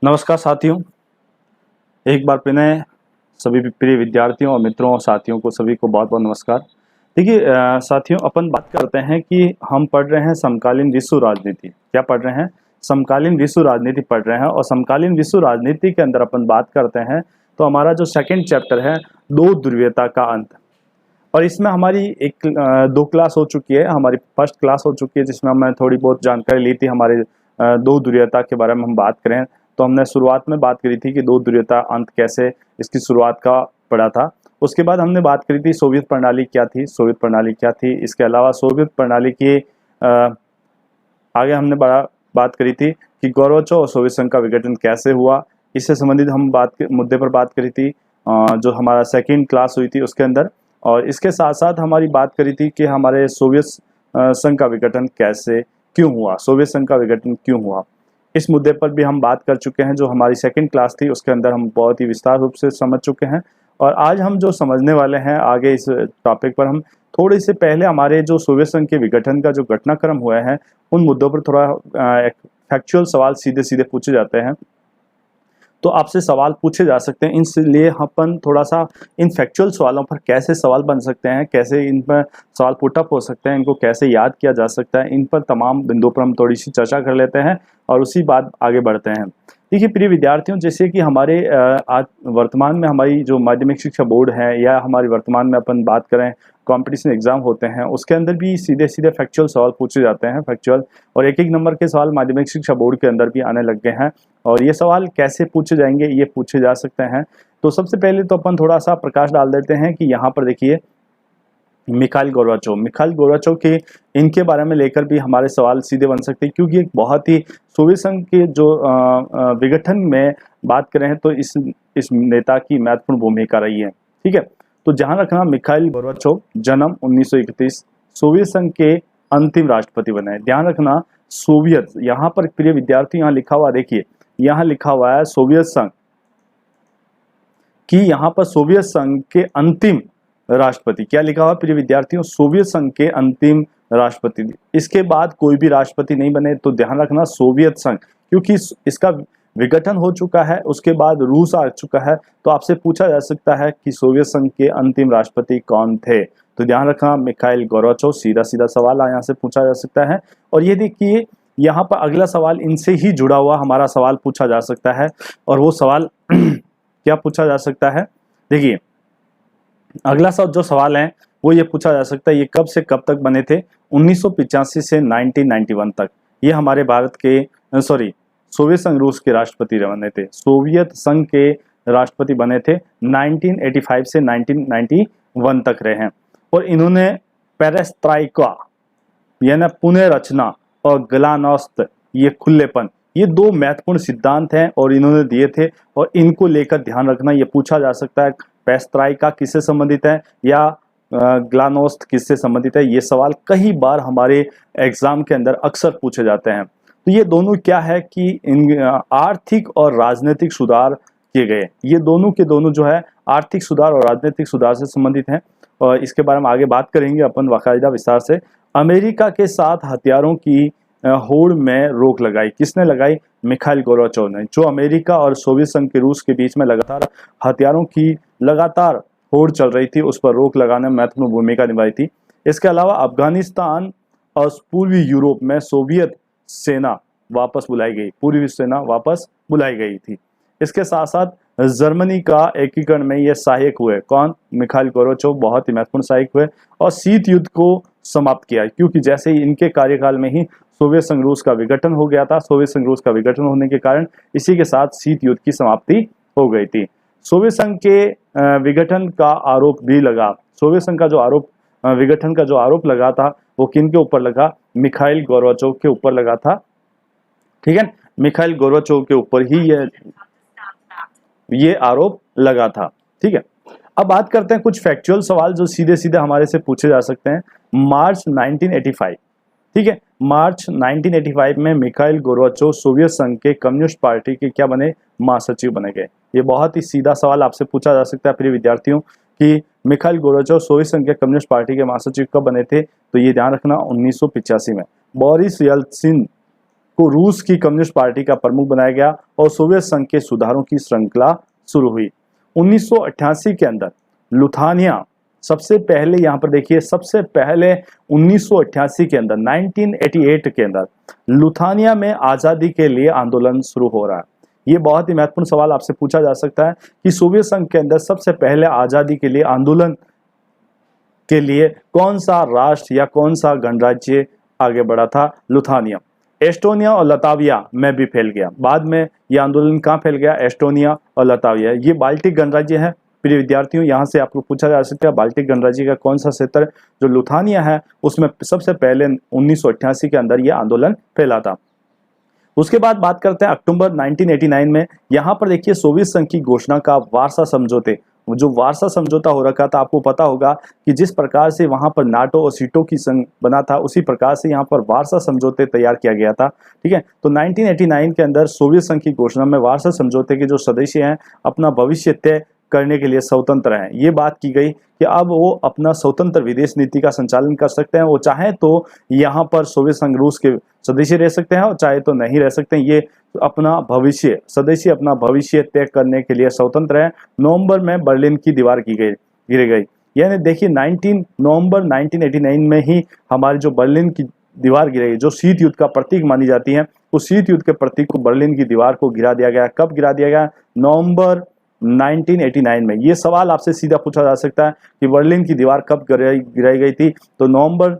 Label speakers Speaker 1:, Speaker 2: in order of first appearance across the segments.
Speaker 1: नमस्कार साथियों, एक बार पुनः सभी प्रिय विद्यार्थियों और मित्रों और साथियों को सभी को बहुत बहुत नमस्कार। देखिए साथियों, अपन बात करते हैं कि हम पढ़ रहे हैं समकालीन विश्व राजनीति। क्या पढ़ रहे हैं? समकालीन विश्व राजनीति पढ़ रहे हैं। और समकालीन विश्व राजनीति के अंदर अपन बात करते हैं तो हमारा जो सेकंड चैप्टर है, दो ध्रुवीयता का अंत। और इसमें हमारी दो क्लास हो चुकी है। हमारी फर्स्ट क्लास हो चुकी है जिसमें हमने थोड़ी बहुत जानकारी ली थी हमारे दो ध्रुवीयता के बारे में हम बात करें तो हमने शुरुआत में बात करी थी कि दो ध्रुवीयता अंत कैसे इसकी शुरुआत का पड़ा था। उसके बाद हमने बात करी थी सोवियत प्रणाली क्या थी, सोवियत प्रणाली क्या थी। इसके अलावा सोवियत प्रणाली की आगे हमने बात करी थी कि गोर्बाचोव और सोवियत संघ का विघटन कैसे हुआ। इससे संबंधित हम मुद्दे पर बात करी थी जो हमारा सेकेंड क्लास हुई थी उसके अंदर। और इसके साथ साथ हमारी बात करी थी कि हमारे सोवियत संघ का विघटन कैसे क्यों हुआ, सोवियत संघ का विघटन क्यों हुआ, इस मुद्दे पर भी हम बात कर चुके हैं। जो हमारी सेकंड क्लास थी उसके अंदर हम बहुत ही विस्तार रूप से समझ चुके हैं। और आज हम जो समझने वाले हैं आगे इस टॉपिक पर, हम थोड़े से पहले हमारे जो सोवियत संघ के विघटन का जो घटनाक्रम हुआ है उन मुद्दों पर थोड़ा एक फैक्चुअल सवाल सीधे सीधे पूछे जाते हैं। तो आपसे सवाल पूछे जा सकते हैं, इसलिए अपन थोड़ा सा इन फैक्चुअल सवालों पर कैसे सवाल बन सकते हैं, कैसे इन पर सवाल पुटअप हो सकते हैं, इनको कैसे याद किया जा सकता है, इन पर तमाम बिंदुओं पर हम थोड़ी सी चर्चा कर लेते हैं और उसी बाद आगे बढ़ते हैं। देखिए प्रिय विद्यार्थियों, जैसे कि हमारे आज वर्तमान में हमारी जो माध्यमिक शिक्षा बोर्ड है या हमारी वर्तमान में अपन बात करें कंपटीशन एग्जाम होते हैं उसके अंदर भी सीधे सीधे फैक्चुअल सवाल पूछे जाते हैं, फैक्चुअल। और एक एक नंबर के सवाल माध्यमिक शिक्षा बोर्ड के अंदर भी आने लग गए हैं। और ये सवाल कैसे पूछे जाएंगे, ये पूछे जा सकते हैं। तो सबसे पहले तो अपन थोड़ा सा प्रकाश डाल देते हैं कि यहाँ पर देखिए मिखाइल गोर्बाचोव के इनके बारे में लेकर भी हमारे सवाल सीधे बन सकते हैं, क्योंकि एक बहुत ही सोवियत संघ के जो विघटन में बात करें तो इस नेता की महत्वपूर्ण भूमिका रही है। ठीक है, तो जहां रखना मिखाइल गोर्बाचोव जन्म 1931, सोवियत संघ के अंतिम राष्ट्रपति बने। ध्यान रखना सोवियत, यहाँ पर प्रिय विद्यार्थी यहाँ लिखा हुआ देखिए, यहाँ लिखा हुआ है सोवियत संघ कि यहाँ पर सोवियत संघ के अंतिम राष्ट्रपति। क्या लिखा हुआ प्रिय विद्यार्थियों? सोवियत संघ के अंतिम राष्ट्रपति। इसके बाद कोई भी राष्ट्रपति नहीं बने। तो ध्यान रखना सोवियत संघ, क्योंकि इसका विघटन हो चुका है, उसके बाद रूस आ चुका है। तो आपसे पूछा जा सकता है कि सोवियत संघ के अंतिम राष्ट्रपति कौन थे। तो ध्यान रखना मिखाइल गोर्बाचोव, सीधा सीधा सवाल यहाँ से पूछा जा सकता है। और ये देखिए यहाँ पर अगला सवाल इनसे ही जुड़ा हुआ हमारा सवाल पूछा जा सकता है। और वो सवाल क्या पूछा जा सकता है? देखिए अगला जो सवाल है वो ये पूछा जा सकता है, ये कब से कब तक बने थे? 1985 से 1991 तक ये हमारे भारत के सोवियत संघ रूस के राष्ट्रपति बने थे। सोवियत संघ के राष्ट्रपति बने थे 1985 से 1991 तक रहे हैं। और इन्होंने पेरेस्ट्राइका यानी पुनर्रचना और ग्लानोस्त ये खुलेपन, ये दो महत्वपूर्ण सिद्धांत हैं और इन्होंने दिए थे। और इनको लेकर ध्यान रखना, ये पूछा जा सकता है पेरेस्ट्राइका किससे संबंधित है या ग्लानोस्त किससे संबंधित है। ये सवाल कई बार हमारे एग्जाम के अंदर अक्सर पूछे जाते हैं। तो ये दोनों क्या है कि इन आर्थिक और राजनीतिक सुधार किए गए, ये दोनों के दोनों जो है आर्थिक सुधार और राजनीतिक सुधार से संबंधित हैं। और इसके बारे में आगे बात करेंगे अपन बाकायदा विस्तार से। अमेरिका के साथ हथियारों की होड़ में रोक लगाई, किसने लगाई? मिखाइल गोर्बाचोव ने। जो अमेरिका और सोवियत संघ के रूस के बीच में लगातार हथियारों की लगातार होड़ चल रही थी, उस पर रोक लगाने में महत्वपूर्ण भूमिका निभाई थी। इसके अलावा अफगानिस्तान और पूर्वी यूरोप में सोवियत सेना वापस बुलाई गई, पूर्वी सेना वापस बुलाई गई थी। इसके साथ साथ जर्मनी का एकीकरण में ये सहायक हुए। कौन? मिखाइल गोर्बाचोव बहुत ही महत्वपूर्ण सहायक हुए। और शीत युद्ध को समाप्त किया, क्योंकि जैसे ही इनके कार्यकाल में ही सोवियत संघ रूस का विघटन हो गया था। सोवियत संघ रूस का विघटन होने के कारण इसी के साथ शीत युद्ध की समाप्ति हो गई थी। सोवियत संघ के विघटन का आरोप भी लगा। सोवियत संघ का जो आरोप विघटन का जो आरोप लगा था वो किन के ऊपर लगा? मिखाइल गोर्बाचोव के ऊपर लगा था। ठीक है, मिखाइल गोर्बाचोव के ऊपर ही ये आरोप लगा था। ठीक है, अब बात करते हैं कुछ फैक्चुअल सवाल जो सीधे सीधे हमारे से पूछे जा सकते हैं। मार्च 1985, ठीक है, मार्च 1985 में मिखाइल गोर्बाचोव सोवियत संघ के कम्युनिस्ट पार्टी के क्या बने? महासचिव बने गए। ये बहुत ही सीधा सवाल आपसे पूछा जा सकता है प्रिय विद्यार्थियों कि मिखाइल गोर्बाचोव सोवियत संघ के कम्युनिस्ट पार्टी के महासचिव कब बने थे? तो ये ध्यान रखना 1985 में। बोरिस येल्त्सिन को रूस की कम्युनिस्ट पार्टी का प्रमुख बनाया गया और सोवियत संघ के सुधारों की श्रृंखला शुरू हुई। 1988 के अंदर लुथानिया सबसे पहले, यहाँ पर देखिए, सबसे पहले 1988 के अंदर 1988 के अंदर लुथानिया में आज़ादी के लिए आंदोलन शुरू हो रहा है। ये बहुत ही महत्वपूर्ण सवाल आपसे पूछा जा सकता है कि सोवियत संघ के अंदर सबसे पहले आज़ादी के लिए आंदोलन के लिए कौन सा राष्ट्र या कौन सा गणराज्य आगे बढ़ा था? लुथानिया। एस्टोनिया और लताविया में भी फैल गया। बाद में यह आंदोलन कहाँ फैल गया? एस्टोनिया और लताविया। ये बाल्टिक गणराज्य है। प्रिय विद्यार्थियों, यहाँ से आपको पूछा जा सकता है बाल्टिक गणराज्य का कौन सा क्षेत्र जो लुथानिया है उसमें सबसे पहले 1988 के अंदर यह आंदोलन फैला था। उसके बाद बात करते हैं अक्टूबर 1989 में। यहाँ पर देखिए सोवियत संघ की घोषणा का वार्सा समझौते, जो वार्सा समझौता हो रखा था, आपको पता होगा कि जिस प्रकार से वहां पर नाटो और सीटो की संघ बना था उसी प्रकार से यहाँ पर वार्सा समझौते तैयार किया गया था। ठीक है, तो 1989 के अंदर सोवियत संघ की घोषणा में वार्सा समझौते के जो सदस्य हैं अपना भविष्य तय करने के लिए स्वतंत्र हैं। ये बात की गई कि अब वो अपना स्वतंत्र विदेश नीति का संचालन कर सकते हैं। वो चाहे तो यहाँ पर सोवियत संघ रूस के सदस्य रह सकते हैं और चाहे तो नहीं रह सकते हैं। ये अपना भविष्य, सदस्य अपना भविष्य तय करने के लिए स्वतंत्र है। नवंबर में बर्लिन की दीवार गिर गई। यानी देखिए 19 नवंबर 1989 में ही हमारी जो बर्लिन की दीवार गिरी, जो शीत युद्ध का प्रतीक मानी जाती है, उस शीत युद्ध के प्रतीक को, बर्लिन की दीवार को गिरा दिया गया। कब गिरा दिया गया? नवंबर 1989 में। ये सवाल आपसे सीधा पूछा जा सकता है कि बर्लिन की दीवार कब गिराई गई थी? तो नवंबर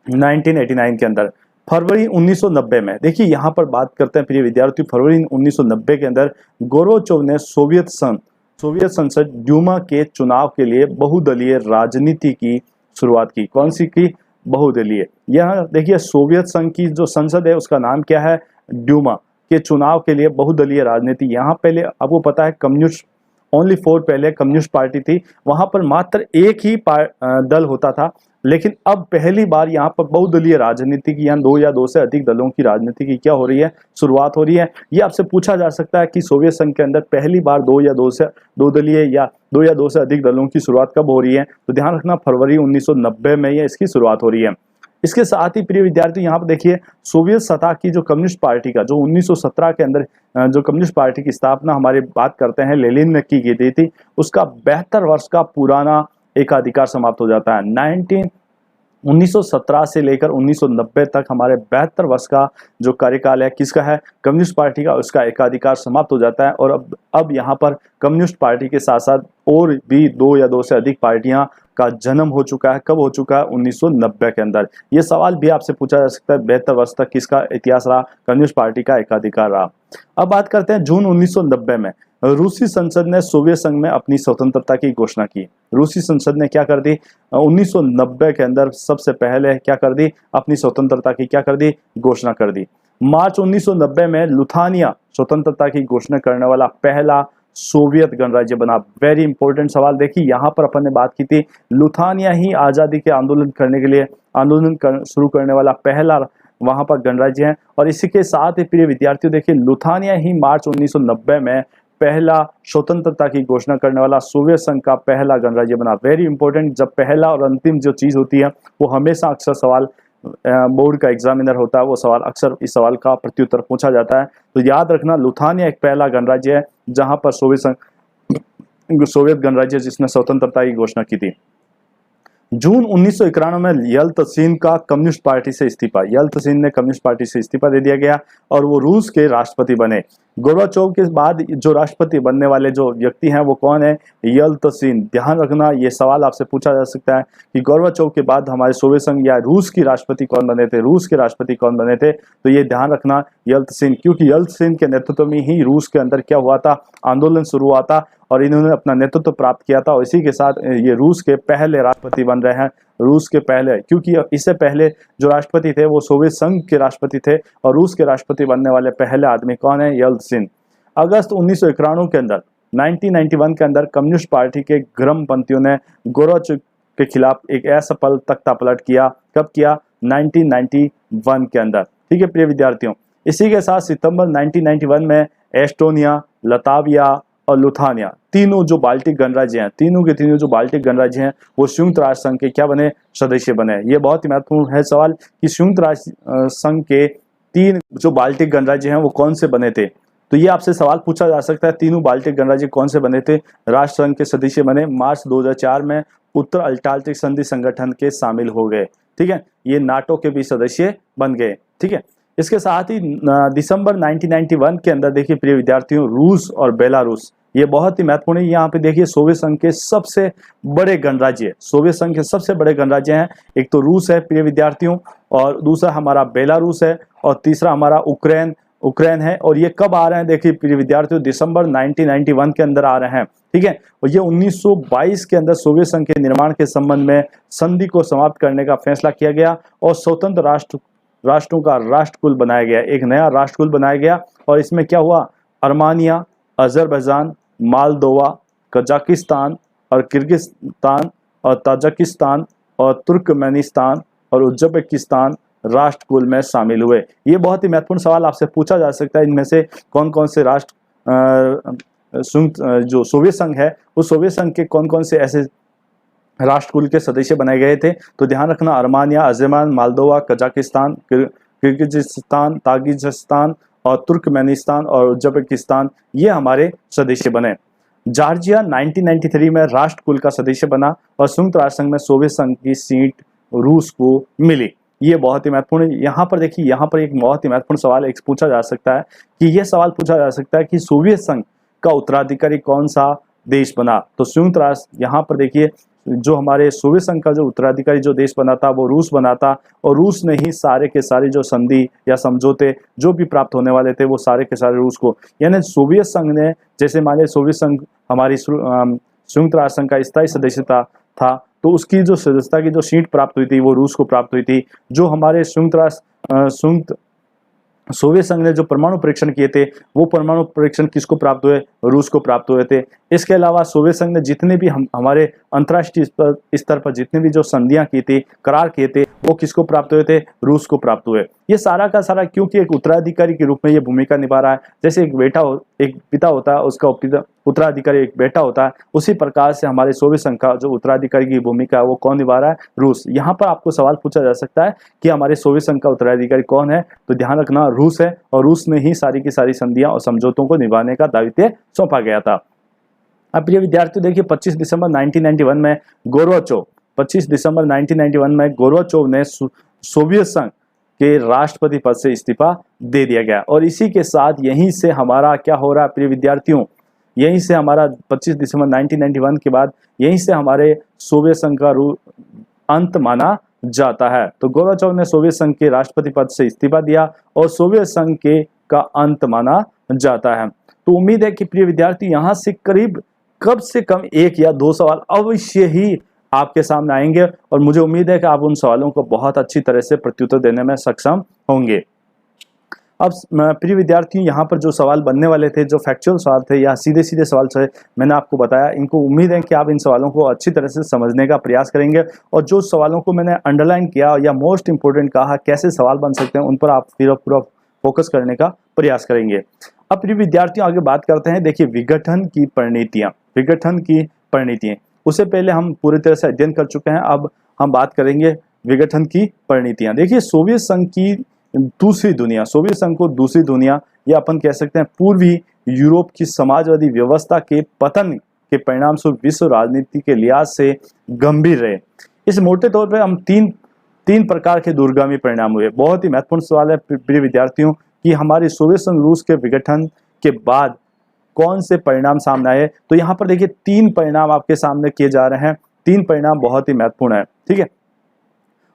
Speaker 1: 1989 के अंदर। फरवरी 1990 में, देखिए यहाँ पर बात करते हैं प्रिय विद्यार्थी, फरवरी 1990 के अंदर गोर्बाचोव ने सोवियत संसद ड्यूमा के चुनाव के लिए बहुदलीय राजनीति की शुरुआत की। कौन सी की? बहुदलीय। यहाँ देखिए सोवियत संघ की जो संसद है उसका नाम क्या है? ड्यूमा के चुनाव के लिए बहुदलीय राजनीति। यहाँ पहले आपको पता है कम्युनिस्ट ओनली 4 पहले कम्युनिस्ट पार्टी थी, वहां पर मात्र एक ही दल होता था, लेकिन अब पहली बार यहाँ पर बहुदलीय राजनीति की, यहाँ 2 या 2 से अधिक दलों की राजनीति की क्या हो रही है? शुरुआत हो रही है। ये आपसे पूछा जा सकता है कि सोवियत संघ के अंदर पहली बार 2 या 2 दलीय या 2 या 2 से अधिक दलों की शुरुआत कब हो रही है? तो ध्यान रखना फरवरी 1990 में ये इसकी शुरुआत हो रही है। इसके साथ ही प्रिय विद्यार्थी यहाँ पर देखिए सोवियत सत्ता की जो कम्युनिस्ट पार्टी का, जो 1917 के अंदर जो कम्युनिस्ट पार्टी की स्थापना हमारे बात करते हैं लेनिन ने की गई थी, उसका 72 वर्ष का पुराना एकाधिकार समाप्त हो जाता है। 1917 से लेकर 1990 तक हमारे 72 वर्ष का जो कार्यकाल है किसका है? कम्युनिस्ट पार्टी का। उसका एकाधिकार समाप्त हो जाता है और अब यहाँ पर कम्युनिस्ट पार्टी के साथ साथ और भी 2 या 2 से अधिक पार्टियां का जन्म हो चुका है। कब हो चुका है? 1990 के अंदर। ये सवाल भी आपसे पूछा जा सकता है 72 वर्ष तक किसका इतिहास रहा? कम्युनिस्ट पार्टी का एकाधिकार रहा। अब बात करते हैं जून 1990 में रूसी संसद ने सोवियत संघ में अपनी स्वतंत्रता की घोषणा की। रूसी संसद ने क्या कर दी? 1990 के अंदर सबसे पहले क्या कर दी? अपनी स्वतंत्रता की क्या कर दी? घोषणा कर दी। मार्च 1990 में लुथानिया स्वतंत्रता की घोषणा करने वाला पहला सोवियत गणराज्य बना। वेरी इंपॉर्टेंट सवाल। देखिए यहाँ पर अपन ने बात की थी लुथानिया ही आजादी के आंदोलन करने के लिए शुरू करने वाला पहला वहां पर गणराज्य है। और इसी के साथ ही प्रिय विद्यार्थियों देखिए लुथानिया ही मार्च 1990 में पहला स्वतंत्रता की घोषणा करने वाला सोवियत संघ का पहला गणराज्य बना। Very important. जब पहला और अंतिम जो चीज होती है वो हमेशा अक्सर सवाल बोर्ड का एग्जामिनर होता है, वो सवाल अक्सर इस सवाल का प्रत्युत्तर पूछा जाता है। तो याद रखना लुथानिया एक पहला गणराज्य है जहां पर सोवियत गणराज्य जिसने स्वतंत्रता की घोषणा की थी। जून 1991 में येल्तसिन का कम्युनिस्ट पार्टी से इस्तीफा, येल्तसिन ने कम्युनिस्ट पार्टी से इस्तीफा दे दिया गया और वो रूस के राष्ट्रपति बने। गोर्बाचोव के बाद जो राष्ट्रपति बनने वाले जो व्यक्ति हैं वो कौन है? येल्तसिन। ध्यान रखना ये सवाल आपसे पूछा जा सकता है कि गोर्बाचोव के बाद हमारे सोवियत संघ या रूस की राष्ट्रपति कौन बने थे? रूस के राष्ट्रपति कौन बने थे? तो ये ध्यान रखना येल्तसिन, क्योंकि येल्तसिन के नेतृत्व में ही रूस के अंदर क्या हुआ था? आंदोलन शुरू हुआ था और इन्होंने अपना नेतृत्व प्राप्त किया था। और इसी के साथ ये रूस के पहले राष्ट्रपति बन रहे हैं। रूस के पहले, क्योंकि इससे पहले जो राष्ट्रपति थे वो सोवियत संघ के राष्ट्रपति थे और रूस के राष्ट्रपति बनने वाले पहले आदमी कौन है? येल्तसिन। अगस्त 1991 के अंदर 1991 के अंदर कम्युनिस्ट पार्टी के ग्रमपंथियों ने गोर्बाचोव के खिलाफ एक असफल तख्तापलट किया। कब किया? 1991 के अंदर। ठीक है प्रिय विद्यार्थियों, इसी के साथ सितंबर 1991 में एस्टोनिया, लताविया और लुथानिया तीनों जो बाल्टिक गणराज्य हैं, तीनों के तीनों जो बाल्टिक गणराज्य हैं वो संयुक्त राष्ट्र संघ के क्या बने? सदस्य बने। ये बहुत ही महत्वपूर्ण है सवाल कि संयुक्त राष्ट्र संघ के तीन जो बाल्टिक गणराज्य हैं वो कौन से बने थे? तो ये आपसे सवाल पूछा जा सकता है, तीनों बाल्टिक गणराज्य कौन से बने थे? राष्ट्रसंघ के सदस्य बने, मार्च 2004 में उत्तर अटलांटिक संधि संगठन के शामिल हो गए, ठीक है। ये नाटो के भी सदस्य बन गए, ठीक है। इसके साथ ही दिसंबर 1991 के अंदर देखिए प्रिय विद्यार्थियों, रूस और बेलारूस, ये बहुत ही महत्वपूर्ण है। यहाँ पे देखिए सोवियत संघ के सबसे बड़े गणराज्य, सोवियत संघ के सबसे बड़े गणराज्य हैं, एक तो रूस है प्रिय विद्यार्थियों, और दूसरा हमारा बेलारूस है, और तीसरा हमारा यूक्रेन है। और ये कब आ रहे हैं देखिए प्रिय विद्यार्थियों, दिसंबर 1991 के अंदर आ रहे हैं, ठीक है। और ये 1922 के अंदर सोवियत संघ के निर्माण के संबंध में संधि को समाप्त करने का फैसला किया गया और स्वतंत्र राष्ट्रों का राष्ट्रकुल बनाया गया, एक नया राष्ट्रकुल बनाया गया। और इसमें क्या हुआ, अर्मानिया, अजरबैजान, मालदोवा, कजाकिस्तान और किर्गिस्तान और ताजिकिस्तान और तुर्कमेनिस्तान और उज्बेकिस्तान राष्ट्रकुल में शामिल हुए। ये बहुत ही महत्वपूर्ण सवाल आपसे पूछा जा सकता है, इनमें से कौन कौन से राष्ट्र जो सोवियत संघ है, उस सोवियत संघ के कौन कौन से ऐसे राष्ट्रकुल के सदस्य बनाए गए थे? तो ध्यान रखना, Armenia, Azerbaijan, Moldova, Kazakhstan, Kyrgyzstan, Tajikistan और तुर्कमेनिस्तान और उज्बेकिस्तान, ये हमारे सदस्य बने। जॉर्जिया 1993 में राष्ट्रकुल का सदस्य बना और संयुक्त राष्ट्र संघ में सोवियत संघ की सीट रूस को मिली। ये बहुत ही महत्वपूर्ण है। यहाँ पर देखिए, यहाँ पर एक बहुत ही महत्वपूर्ण सवाल एक पूछा जा सकता है कि यह सवाल पूछा जा सकता है कि सोवियत संघ का उत्तराधिकारी कौन सा देश बना? तो संयुक्त राष्ट्र, यहाँ पर देखिए जो हमारे सोवियत संघ का जो उत्तराधिकारी जो देश बना था वो रूस बना था, और रूस ने ही सारे के सारे जो संधि या समझौते जो भी प्राप्त होने वाले थे वो सारे के सारे रूस को, यानी सोवियत संघ ने, जैसे माने सोवियत संघ हमारी संयुक्त राष्ट्र संघ का स्थायी सदस्यता था, तो उसकी जो सदस्यता की जो सीट प्राप्त हुई थी वो रूस को प्राप्त हुई थी। जो हमारे सोवियत संघ ने जो परमाणु परीक्षण किए थे वो परमाणु परीक्षण किसको प्राप्त हुए? रूस को प्राप्त हुए थे। इसके अलावा सोवियत संघ ने जितने भी हमारे अंतर्राष्ट्रीय स्तर पर जितने भी जो संधियां की थी, करार किए थे, वो किसको प्राप्त हुए थे? रूस को प्राप्त हुए। ये सारा का सारा क्योंकि एक उत्तराधिकारी के रूप में ये भूमिका निभा रहा है। जैसे एक पिता होता है, उसका उत्तराधिकारी एक बेटा होता है, उसी प्रकार से हमारे सोवियत संघ का जो उत्तराधिकारी की भूमिका है वो कौन निभा रहा है? रूस। यहाँ पर आपको सवाल पूछा जा सकता है कि हमारे सोवियत संघ का उत्तराधिकारी कौन है? तो ध्यान रखना, रूस है, और रूस में ही सारी की सारी संधियां और समझौतों को निभाने का दायित्व सौंपा गया था। अब प्रिय विद्यार्थियों देखिए, 25 दिसंबर 1991 में गोर्बाचोव ने सोवियत संघ के राष्ट्रपति पद से इस्तीफा दे दिया गया। और इसी के साथ यहीं से हमारा क्या हो रहा है प्रिय विद्यार्थियों, यहीं से हमारा 25 दिसंबर 1991 के बाद यहीं से हमारे सोवियत संघ का अंत माना जाता है। तो गोर्बाचोव ने सोवियत संघ के राष्ट्रपति पद से इस्तीफा दिया और सोवियत संघ के का अंत माना जाता है। तो उम्मीद है कि प्रिय विद्यार्थी यहाँ से करीब कम से कम एक या दो सवाल अवश्य ही आपके सामने आएंगे, और मुझे उम्मीद है कि आप उन सवालों को बहुत अच्छी तरह से प्रत्युत्तर देने में सक्षम होंगे। अब प्रिय विद्यार्थियों, यहाँ पर जो सवाल बनने वाले थे, जो फैक्चुअल सवाल थे या सीधे सीधे सवाल थे, मैंने आपको बताया, इनको उम्मीद है कि आप इन सवालों को अच्छी तरह से समझने का प्रयास करेंगे, और जो सवालों को मैंने अंडरलाइन किया या मोस्ट इंपोर्टेंट कहा कैसे सवाल बन सकते हैं, उन पर आप फिर पूरा फोकस करने का प्रयास करेंगे। अब प्रिय विद्यार्थियों आगे बात करते हैं। देखिए विघटन की परिणतियां, उससे पहले हम पूरी तरह से अध्ययन कर चुके हैं, अब हम बात करेंगे विघटन की परिणतियां। देखिए सोवियत संघ को दूसरी दुनिया या अपन कह सकते हैं पूर्वी यूरोप की समाजवादी व्यवस्था के पतन के परिणाम स्वरूप विश्व राजनीति के लिहाज से गंभीर रहे। इस मोटे तौर पर हम तीन प्रकार के दूरगामी परिणाम हुए। बहुत ही महत्वपूर्ण सवाल है प्रिय विद्यार्थियों कि हमारे सोवियत संघ रूस के विघटन के बाद कौन से परिणाम सामने आए। तो यहाँ पर देखिए 3 परिणाम आपके सामने किए जा रहे हैं। 3 परिणाम बहुत ही महत्वपूर्ण है, ठीक है।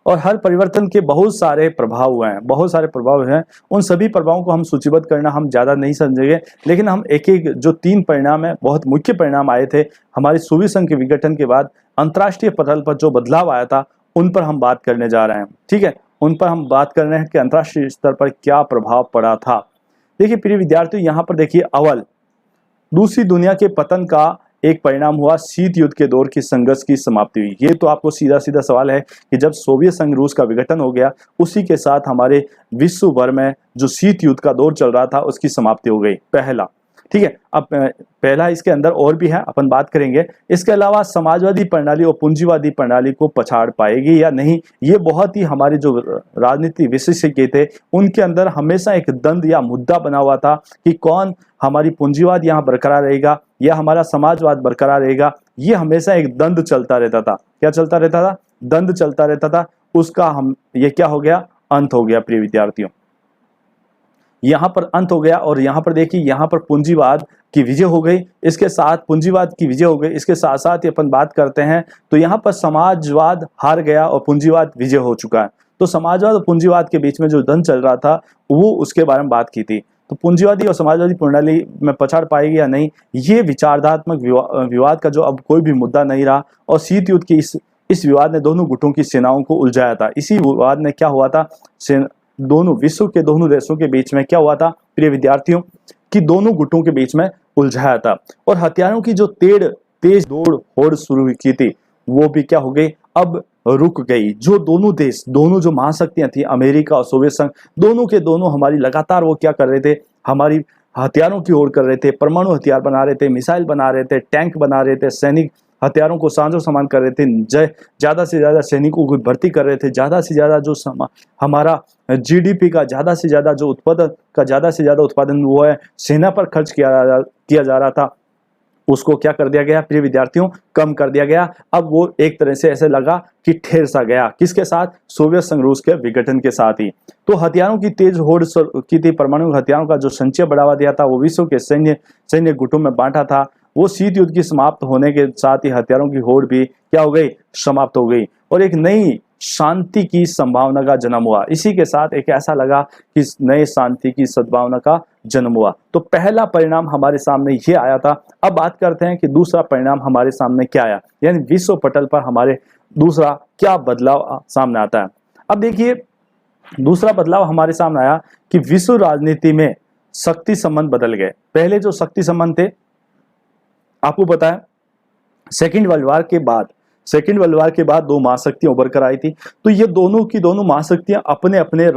Speaker 1: और हर परिवर्तन के बहुत सारे प्रभाव हैं, उन सभी प्रभावों को हम सूचीबद्ध करना हम ज़्यादा नहीं समझेंगे, लेकिन हम एक एक जो 3 परिणाम है, बहुत मुख्य परिणाम आए थे हमारे सोवियत संघ के विघटन के बाद, अंतर्राष्ट्रीय पटल पर जो बदलाव आया था उन पर हम बात करने जा रहे हैं, ठीक है। उन पर हम बात कर रहे हैं कि अंतर्राष्ट्रीय स्तर पर क्या प्रभाव पड़ा था। देखिए प्रिय विद्यार्थियों, यहाँ पर देखिए अव्वल दूसरी दुनिया के पतन का एक परिणाम हुआ शीत युद्ध के दौर की संघर्ष की समाप्ति हुई। ये तो आपको सीधा सीधा सवाल है कि जब सोवियत संघ रूस का विघटन हो गया, उसी के साथ हमारे विश्व भर में जो शीत युद्ध का दौर चल रहा था उसकी समाप्ति हो गई, पहला। ठीक है। अब पहला इसके अंदर और भी है, अपन बात करेंगे। इसके अलावा समाजवादी प्रणाली और पूंजीवादी प्रणाली को पछाड़ पाएगी या नहीं, ये बहुत ही हमारे जो राजनीति विशेषज्ञ थे उनके अंदर हमेशा एक द्वंद या मुद्दा बना हुआ था कि कौन हमारी पूंजीवाद यहाँ बरकरार रहेगा या हमारा समाजवाद बरकरार रहेगा। ये हमेशा एक द्वंद चलता रहता था। क्या चलता रहता था? द्वंद चलता रहता था। उसका ये क्या हो गया? अंत हो गया प्रिय विद्यार्थियों। यहाँ पर अंत हो गया और यहाँ पर देखिए, यहाँ पर पूंजीवाद की विजय हो गई। इसके साथ पूंजीवाद की विजय हो गई, इसके साथ साथ अपन बात करते हैं तो यहाँ पर समाजवाद हार गया और पूंजीवाद विजय हो चुका है। तो समाजवाद और पूंजीवाद के बीच में जो द्वंद चल रहा था वो उसके बारे में बात की थी। तो पूंजीवादी और समाजवादी प्रणाली में पछाड़ पाएगी या नहीं, ये विचारधात्मक विवाद का जो अब कोई भी मुद्दा नहीं रहा। और शीत युद्ध की इस विवाद ने दोनों गुटों की सेनाओं को उलझाया था। इसी विवाद में क्या हुआ था? दोनों विश्व के दोनों देशों के बीच में क्या हुआ था प्रिय विद्यार्थियों, कि दोनों गुटों के बीच में उलझाया था। और हथियारों की जो तेज दौड़ होड़ शुरू की थी वो भी क्या हो गई? अब रुक गई। जो दोनों देश, दोनों जो महाशक्तियां थी, अमेरिका और सोवियत संघ, दोनों के दोनों हमारी लगातार वो क्या कर रहे थे? हमारी हथियारों की ओर कर रहे थे, परमाणु हथियार बना रहे थे, मिसाइल बना रहे थे, टैंक बना रहे थे, सैनिक हथियारों को साझो सामान कर रहे थे, ज्यादा से ज्यादा सैनिकों की भर्ती कर रहे थे, ज्यादा से ज्यादा जो हमारा जीडीपी का ज्यादा से ज्यादा जो उत्पादन का ज्यादा से ज्यादा उत्पादन वो है सेना पर खर्च किया जा रहा था, उसको क्या कर दिया गया प्रिय विद्यार्थियों? कम कर दिया गया। अब वो एक तरह से ऐसे लगा कि ठेर सा गया। किसके साथ? सोवियत संघ रूस के विघटन के साथ ही। तो हथियारों की तेज होड़ की थी, परमाणु हथियारों का जो संचय बढ़ावा दिया था वो विश्व के सैन्य गुटों में बांटा था। वो शीत युद्ध की समाप्त होने के साथ ही हथियारों की होड़ भी क्या हो गई? समाप्त हो गई और एक नई शांति की संभावना का जन्म हुआ। इसी के साथ एक ऐसा लगा कि नए शांति की सद्भावना का जन्म हुआ। तो पहला परिणाम हमारे सामने ये आया था। अब बात करते हैं कि दूसरा परिणाम हमारे सामने क्या आया, यानी विश्व पटल पर हमारे दूसरा क्या बदलाव सामने आता है। अब देखिए, दूसरा बदलाव हमारे सामने आया कि विश्व राजनीति में शक्ति संबंध बदल गए। पहले जो शक्ति संबंध थे, आपको पता है सेकेंड वर्ल्ड वार के बाद दो महाशक्तियां उभर कर आई थी। तो ये दोनों की दोनों महाशक्तियां अपने अपने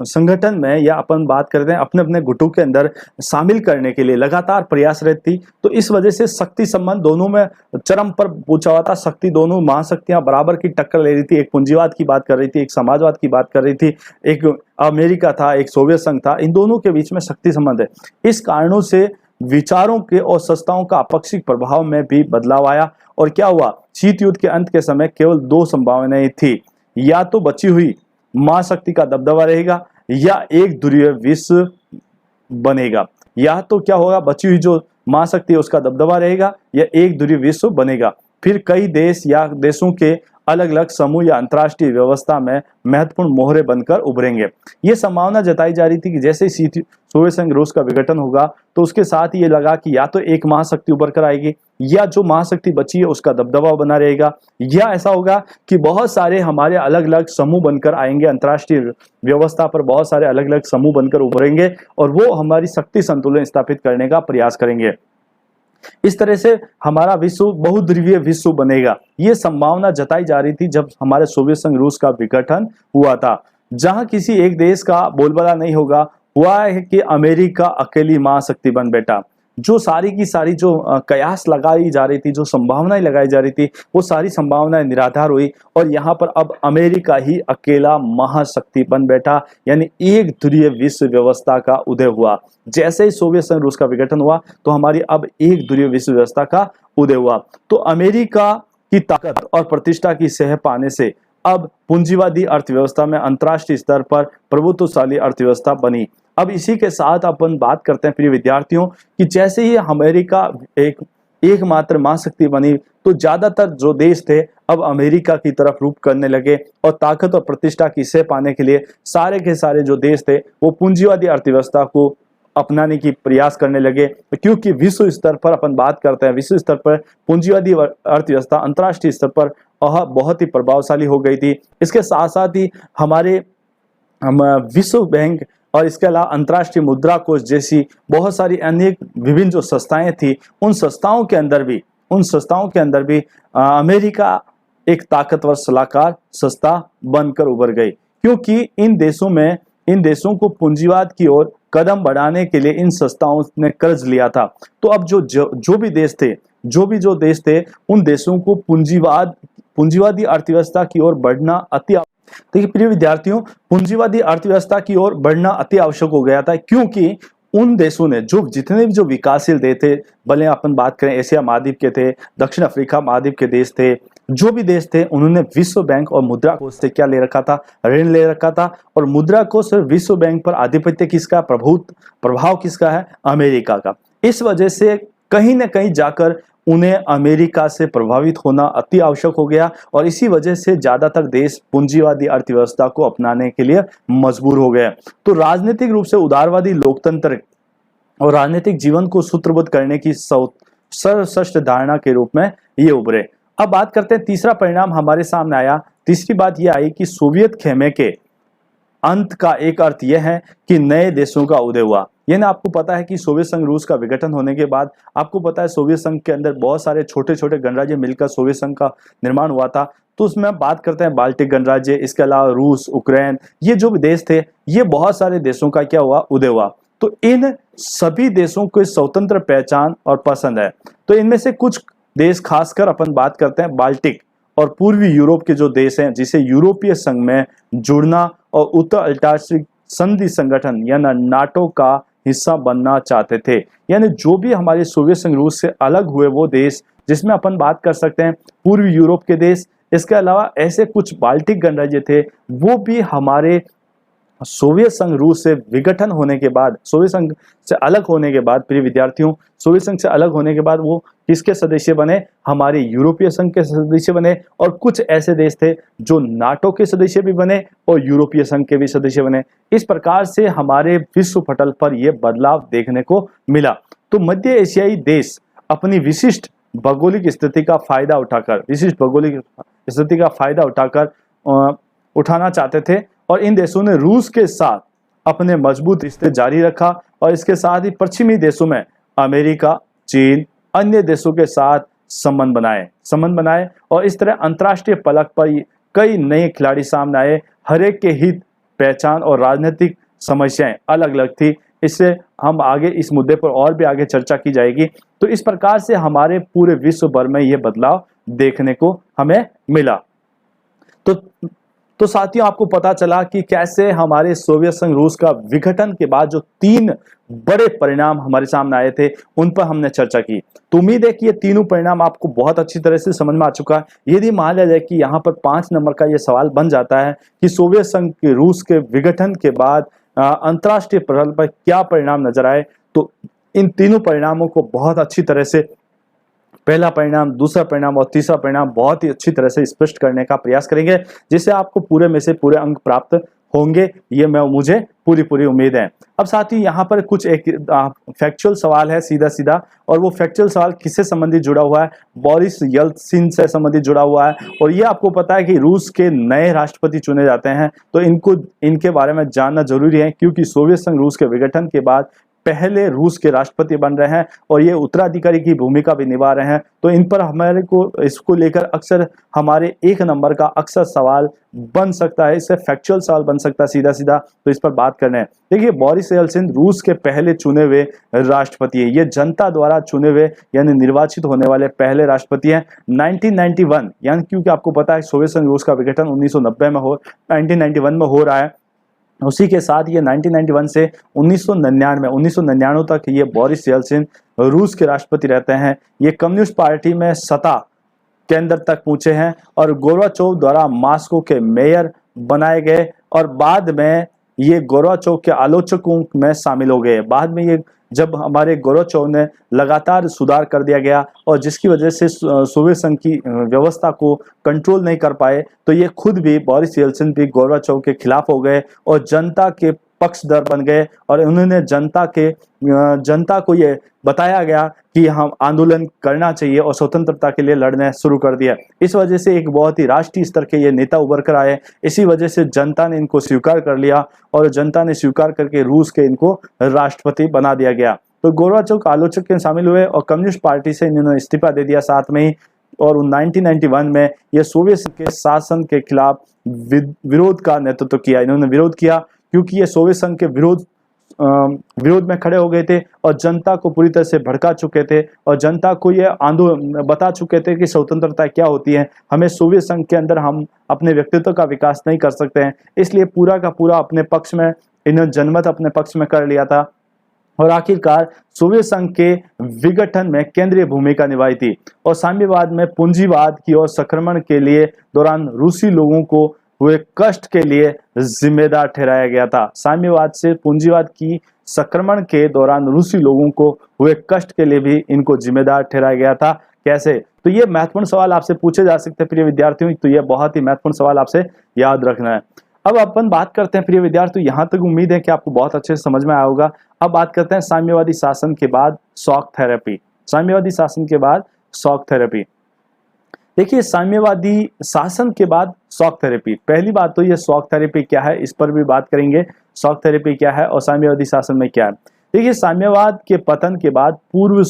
Speaker 1: संगठन में या अपन बात करते हैं अपने अपने गुटों के अंदर शामिल करने के लिए लगातार प्रयासरत थी। तो इस वजह से शक्ति संबंध दोनों में चरम पर पहुंचा हुआ था। शक्ति दोनों महाशक्तियां बराबर की टक्कर ले रही थी। एक पूंजीवाद की बात कर रही थी, एक समाजवाद की बात कर रही थी, एक अमेरिका था, एक सोवियत संघ था। इन दोनों के बीच में शक्ति संबंध है। इस कारणों से विचारों के और संस्थाओं का आपक्षिक प्रभाव में भी बदलाव आया। और क्या हुआ? शीत युद्ध के अंत के समय केवल दो संभावनाएं थी, या तो बची हुई महाशक्ति का दबदबा रहेगा या एक ध्रुवीय विश्व बनेगा। या तो क्या होगा? बची हुई जो महाशक्ति है उसका दबदबा रहेगा या एक ध्रुवीय विश्व बनेगा। फिर कई देश या देशों के अलग अलग समूह या अंतर्राष्ट्रीय व्यवस्था में महत्वपूर्ण मोहरे बनकर उभरेंगे। ये संभावना जताई जा रही थी कि जैसे ही सोवियत संघ रूस का विघटन होगा तो उसके साथ ये लगा कि या तो एक महाशक्ति उभर कर आएगी या जो महाशक्ति बची है उसका दबदबा बना रहेगा, या ऐसा होगा कि बहुत सारे हमारे अलग अलग समूह बनकर आएंगे, अंतर्राष्ट्रीय व्यवस्था पर बहुत सारे अलग अलग समूह बनकर उभरेंगे और वो हमारी शक्ति संतुलन स्थापित करने का प्रयास करेंगे। इस तरह से हमारा विश्व बहुध्रुवीय विश्व बनेगा। ये संभावना जताई जा रही थी जब हमारे सोवियत संघ रूस का विघटन हुआ था, जहां किसी एक देश का बोलबाला नहीं होगा। हुआ है कि अमेरिका अकेली महाशक्ति बन बैठा। जो सारी की सारी जो कयास लगाई जा रही थी, जो संभावनाएं लगाई जा रही थी, वो सारी संभावनाएं निराधार हुई और यहाँ पर अब अमेरिका ही अकेला महाशक्ति बन बैठा, यानी एक ध्रुवीय विश्व व्यवस्था का उदय हुआ। जैसे ही सोवियत संघ रूस का विघटन हुआ तो हमारी अब एक ध्रुवीय विश्व व्यवस्था का उदय हुआ। तो अमेरिका की ताकत और प्रतिष्ठा की सह पाने से अब पूंजीवादी अर्थव्यवस्था में अंतर्राष्ट्रीय स्तर पर प्रभुत्वशाली अर्थव्यवस्था बनी। अब इसी के साथ अपन बात करते हैं प्रिय विद्यार्थियों कि जैसे ही अमेरिका एकमात्र महाशक्ति बनी तो ज्यादातर जो देश थे अब अमेरिका की तरफ रुख करने लगे और ताकत और प्रतिष्ठा की सह पाने के लिए सारे के सारे जो देश थे वो पूंजीवादी अर्थव्यवस्था को अपनाने की प्रयास करने लगे। क्योंकि विश्व स्तर पर अपन बात करते हैं, विश्व स्तर पर पूंजीवादी अर्थव्यवस्था अंतर्राष्ट्रीय स्तर पर बहुत ही प्रभावशाली हो गई थी। इसके साथ साथ ही हमारे विश्व बैंक और इसके अलावा अंतर्राष्ट्रीय मुद्रा कोष जैसी बहुत सारी अन्य विभिन्न जो संस्थाएं थी, उन संस्थाओं के अंदर भी अमेरिका एक ताकतवर सलाहकार संस्था बनकर उभर गई। क्योंकि इन देशों में इन देशों को पूंजीवाद की ओर कदम बढ़ाने के लिए इन संस्थाओं ने कर्ज लिया था। तो अब जो भी देश थे, जो देश थे, उन देशों को पूंजीवादी अर्थव्यवस्था की ओर बढ़ना अति, देखिए प्रिय विद्यार्थियों, पूंजीवादी अर्थव्यवस्था की ओर बढ़ना अति आवश्यक हो गया था, क्योंकि उन देशों ने जितने भी विकासशील देश थे, भले अपन बात करें एशिया महाद्वीप के थे, दक्षिण अफ्रीका महाद्वीप के देश थे, जो भी देश थे, उन्होंने विश्व बैंक और मुद्रा कोष से क्या ले रखा था, ऋण ले रखा था। और मुद्रा कोष और विश्व बैंक पर आधिपत्य किसका, प्रभाव किसका है, अमेरिका का। इस वजह से कहीं ना कहीं जाकर उन्हें अमेरिका से प्रभावित होना अति आवश्यक हो गया, और इसी वजह से ज्यादातर देश पूंजीवादी अर्थव्यवस्था को अपनाने के लिए मजबूर हो गए। तो राजनीतिक रूप से उदारवादी लोकतंत्र और राजनीतिक जीवन को सूत्रबद्ध करने की सर्वश्रेष्ठ धारणा के रूप में ये उभरे। अब बात करते हैं, तीसरा परिणाम हमारे सामने आया। तीसरी बात यह आई कि सोवियत खेमे के अंत का एक अर्थ यह है कि नए देशों का उदय हुआ। यानी आपको पता है कि सोवियत संघ रूस का विघटन होने के बाद आपको पता है सोवियत संघ के अंदर बहुत सारे छोटे छोटे गणराज्य मिलकर सोवियत संघ का निर्माण हुआ था। तो उसमें बात करते हैं बाल्टिक गणराज्य, इसके अलावा रूस, यूक्रेन, ये जो भी देश थे, ये बहुत सारे देशों का क्या हुआ, उदय हुआ। तो इन सभी देशों को स्वतंत्र पहचान और पसंद है। तो इनमें से कुछ देश, खासकर अपन बात करते हैं बाल्टिक और पूर्वी यूरोप के जो देश हैं, जिसे यूरोपीय संघ में जुड़ना और उत्तर अटलांटिक संधि संगठन यानी नाटो का हिस्सा बनना चाहते थे। यानी जो भी हमारे सोवियत संघ रूस से अलग हुए वो देश, जिसमें अपन बात कर सकते हैं पूर्वी यूरोप के देश, इसके अलावा ऐसे कुछ बाल्टिक गणराज्य थे, वो भी हमारे सोवियत संघ रूस से विघटन होने के बाद, सोवियत संघ से अलग होने के बाद, प्रिय विद्यार्थियों, सोवियत संघ से अलग होने के बाद वो किसके सदस्य बने, हमारे यूरोपीय संघ के सदस्य बने। और कुछ ऐसे देश थे जो नाटो के सदस्य भी बने और यूरोपीय संघ के भी सदस्य बने। इस प्रकार से हमारे विश्व पटल पर यह बदलाव देखने को मिला। तो मध्य एशियाई देश अपनी विशिष्ट भौगोलिक स्थिति का फायदा उठाकर उठाना चाहते थे, और इन देशों ने रूस के साथ अपने मजबूत रिश्ते जारी रखा, और इसके साथ ही पश्चिमी देशों में अमेरिका, चीन, अन्य देशों के साथ संबंध बनाए और इस तरह अंतर्राष्ट्रीय पलक पर कई नए खिलाड़ी सामने आए। हर एक के हित, पहचान और राजनीतिक समस्याएं अलग अलग थी। इससे हम आगे इस मुद्दे पर और भी आगे चर्चा की जाएगी। तो इस प्रकार से हमारे पूरे विश्व भर में यह बदलाव देखने को हमें मिला। तो साथियों, आपको पता चला कि कैसे हमारे सोवियत संघ रूस का विघटन के बाद जो 3 बड़े परिणाम हमारे सामने आए थे, उन पर हमने चर्चा की। तो उम्मीद है कि ये तीनों परिणाम आपको बहुत अच्छी तरह से समझ में आ चुका है। यदि मान लिया जाए कि यहाँ पर 5 नंबर का ये सवाल बन जाता है कि सोवियत संघ के रूस के विघटन के बाद अंतर्राष्ट्रीय पटल पर क्या परिणाम नजर आए, तो इन तीनों परिणामों को बहुत अच्छी तरह से, पहला परिणाम, दूसरा परिणाम और तीसरा परिणाम बहुत ही अच्छी तरह से स्पष्ट करने का प्रयास करेंगे, जिससे आपको पूरे में से पूरे अंक प्राप्त होंगे, ये मुझे पूरी उम्मीद है। अब साथ ही यहाँ पर कुछ एक फैक्चुअल सवाल है सीधा, और वो फैक्चुअल सवाल किससे संबंधित जुड़ा हुआ है, बोरिस येल्त्सिन से संबंधित जुड़ा हुआ है। और ये आपको पता है कि रूस के नए राष्ट्रपति चुने जाते हैं, तो इनके बारे में जानना जरूरी है, क्योंकि सोवियत संघ रूस के विघटन के बाद पहले रूस के राष्ट्रपति बन रहे हैं और ये उत्तराधिकारी की भूमिका भी निभा रहे हैं। तो इन पर हमारे को इसको लेकर अक्सर हमारे 1 नंबर का अक्सर सवाल बन सकता है, इससे फैक्चुअल सवाल बन सकता है सीधा। तो इस पर बात करना है। देखिए, बोरिस येल्त्सिन रूस के पहले चुने हुए राष्ट्रपति है। ये जनता द्वारा चुने हुए यानी निर्वाचित होने वाले पहले राष्ट्रपति हैं। 1991 यानी, क्योंकि आपको पता है सोवियत संघ रूस का विघटन 1991 में हो रहा है, उसी के साथ ये 1991 से 1999 तक ये बोरिस येल्त्सिन रूस के राष्ट्रपति रहते हैं। ये कम्युनिस्ट पार्टी में सत्ता केंद्र तक पहुंचे हैं और गोर्बाचोव द्वारा मॉस्को के मेयर बनाए गए, और बाद में ये गोर्बाचोव के आलोचकों में शामिल हो गए। बाद में ये जब हमारे गोर्बाचोव ने लगातार सुधार कर दिया गया और जिसकी वजह से सोवियत संघ की व्यवस्था को कंट्रोल नहीं कर पाए, तो ये खुद भी, बोरिस येल्त्सिन भी गोर्बाचोव के खिलाफ हो गए और जनता के पक्षधर बन गए, और उन्होंने जनता को ये बताया गया कि हम आंदोलन करना चाहिए और स्वतंत्रता के लिए लड़ना शुरू कर दिया। इस वजह से एक बहुत ही राष्ट्रीय स्तर के ये नेता उभर कर आए। इसी वजह से जनता ने इनको स्वीकार कर लिया और जनता ने स्वीकार करके रूस के इनको राष्ट्रपति बना दिया गया। तो गोर्बाचोव का आलोचक में शामिल हुए और कम्युनिस्ट पार्टी से इन्होंने इस्तीफा दे दिया साथ में ही, और 1991 में ये सोवियत के शासन के खिलाफ विरोध का नेतृत्व किया। इन्होंने विरोध किया क्योंकि ये सोवियत संघ के विरोध में खड़े हो गए थे और जनता को पूरी तरह से भड़का चुके थे और जनता को ये आंदोलन बता चुके थे कि स्वतंत्रता क्या होती है, हमें सोवियत संघ के अंदर हम अपने व्यक्तित्व का विकास नहीं कर सकते हैं। इसलिए पूरा का पूरा अपने पक्ष में इन्होंने जनमत अपने पक्ष में कर लिया था और आखिरकार सोवियत संघ के विघटन में केंद्रीय भूमिका निभाई थी और साम्यवाद में पूंजीवाद की ओर संक्रमण के लिए दौरान रूसी लोगों को हुए कष्ट के लिए जिम्मेदार ठहराया गया था। साम्यवाद से पूंजीवाद की संक्रमण के दौरान रूसी लोगों को हुए कष्ट के लिए भी इनको जिम्मेदार ठहराया गया था। कैसे? तो ये महत्वपूर्ण सवाल आपसे पूछे जा सकते हैं प्रिय विद्यार्थियों, तो ये बहुत ही महत्वपूर्ण सवाल आपसे याद रखना है। अब अपन बात करते हैं प्रिय विद्यार्थियों, यहाँ तक उम्मीद है कि आपको बहुत अच्छे से समझ में आया होगा। अब बात करते हैं साम्यवादी शासन के बाद शॉक थेरेपी। साम्यवादी शासन के बाद शॉक थेरेपी। देखिए, साम्यवादी शासन के बाद शॉक थेरेपी, पहली बात तो ये शॉक थेरेपी क्या है इस पर भी बात करेंगे। शॉक थेरेपी क्या है और साम्यवादी शासन में क्या है। देखिए, साम्यवाद के पतन के बाद पूर्व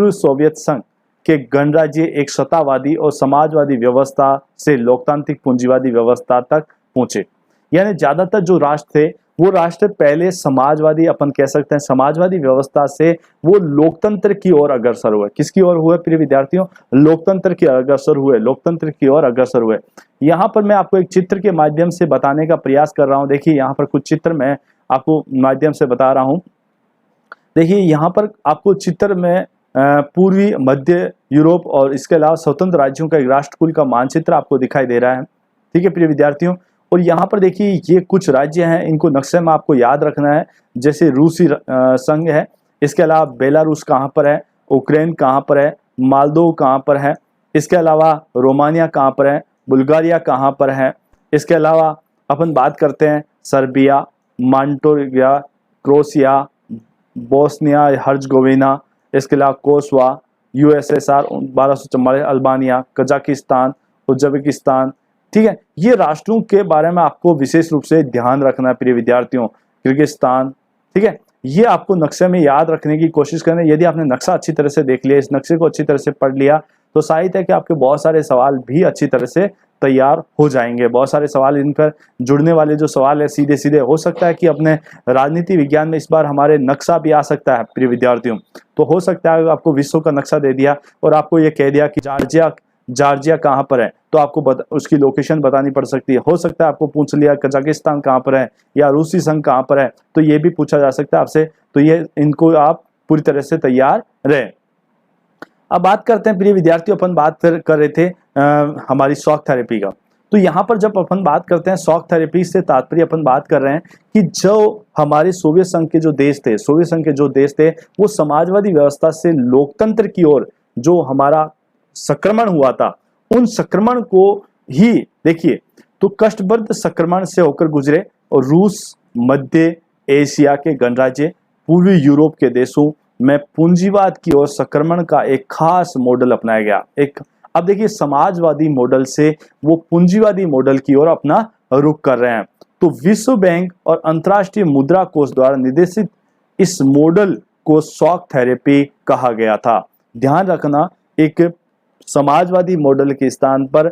Speaker 1: सोवियत संघ के गणराज्य एक सत्तावादी और समाजवादी व्यवस्था से लोकतांत्रिक पूंजीवादी व्यवस्था तक पहुंचे। यानी ज्यादातर जो राष्ट्र थे वो राष्ट्र पहले समाजवादी, अपन कह सकते हैं समाजवादी व्यवस्था से वो लोकतंत्र की ओर अग्रसर हुए। किसकी ओर हुए प्रिय विद्यार्थियों? लोकतंत्र की अग्रसर हुए, लोकतंत्र की ओर अग्रसर हुए। यहाँ पर मैं आपको एक चित्र के माध्यम से बताने का प्रयास कर रहा हूँ। देखिए, यहाँ पर कुछ चित्र मैं आपको माध्यम से बता रहा हूँ। देखिए, यहाँ पर आपको चित्र में पूर्वी मध्य यूरोप और इसके अलावा स्वतंत्र राज्यों का एक राष्ट्रकुल का मानचित्र आपको दिखाई दे रहा है। ठीक है प्रिय विद्यार्थियों, और यहाँ पर देखिए ये कुछ राज्य हैं, इनको नक्शे में आपको याद रखना है। जैसे रूसी संघ है, इसके अलावा बेलारूस कहाँ पर है, यूक्रेन कहाँ पर है, मालदोव कहाँ पर है, इसके अलावा रोमानिया कहाँ पर है, बुल्गारिया कहाँ पर है, इसके अलावा अपन बात करते हैं सर्बिया, मॉन्टेनेग्रो, क्रोएशिया, बोस्निया हर्जगोविना, इसके अलावा Kosovo, USSR 1244, Albania, Kazakhstan, Uzbekistan. ठीक है, ये राष्ट्रों के बारे में आपको विशेष रूप से ध्यान रखना है प्रिय विद्यार्थियों। किर्गिस्तान, ठीक है, ये आपको नक्शे में याद रखने की कोशिश करना है। यदि आपने नक्शा अच्छी तरह से देख लिया, इस नक्शे को अच्छी तरह से पढ़ लिया, तो शायद है कि आपके बहुत सारे सवाल भी अच्छी तरह से तैयार हो जाएंगे। बहुत सारे सवाल, इन पर जुड़ने वाले जो सवाल है सीधे सीधे, हो सकता है कि अपने राजनीति विज्ञान में इस बार हमारे नक्शा भी आ सकता है प्रिय विद्यार्थियों। तो हो सकता है आपको विश्व का नक्शा दे दिया और आपको ये कह दिया कि जॉर्जिया कहाँ पर है, तो आपको उसकी लोकेशन बतानी पड़ सकती है। हो सकता है आपको पूछ लिया कजाकिस्तान कहाँ पर है या रूसी संघ कहाँ पर है, तो ये भी पूछा जा सकता है आपसे। तो ये इनको आप पूरी तरह से तैयार रहे। अब बात करते हैं प्रिय विद्यार्थियों, अपन बात कर रहे थे हमारी शॉक थेरेपी का। तो यहाँ पर जब अपन बात करते हैं शॉक थेरेपी से तात्पर्य अपन बात कर रहे हैं कि जो हमारे सोवियत संघ के जो देश थे वो समाजवादी व्यवस्था से लोकतंत्र की ओर जो हमारा संक्रमण हुआ था, उन संक्रमण को ही देखिए तो कष्टबद्ध संक्रमण से होकर गुजरे और रूस, मध्य एशिया के गणराज्य, पूर्वी यूरोप के देशों में पूंजीवाद की ओर संक्रमण का एक खास मॉडल अपनाया गया। अब देखिए, समाजवादी मॉडल से वो पूंजीवादी मॉडल की ओर अपना रुख कर रहे हैं। तो विश्व बैंक और अंतर्राष्ट्रीय मुद्रा कोष द्वारा निर्देशित इस मॉडल को शॉक थेरेपी कहा गया था। ध्यान रखना, एक समाजवादी मॉडल के स्थान पर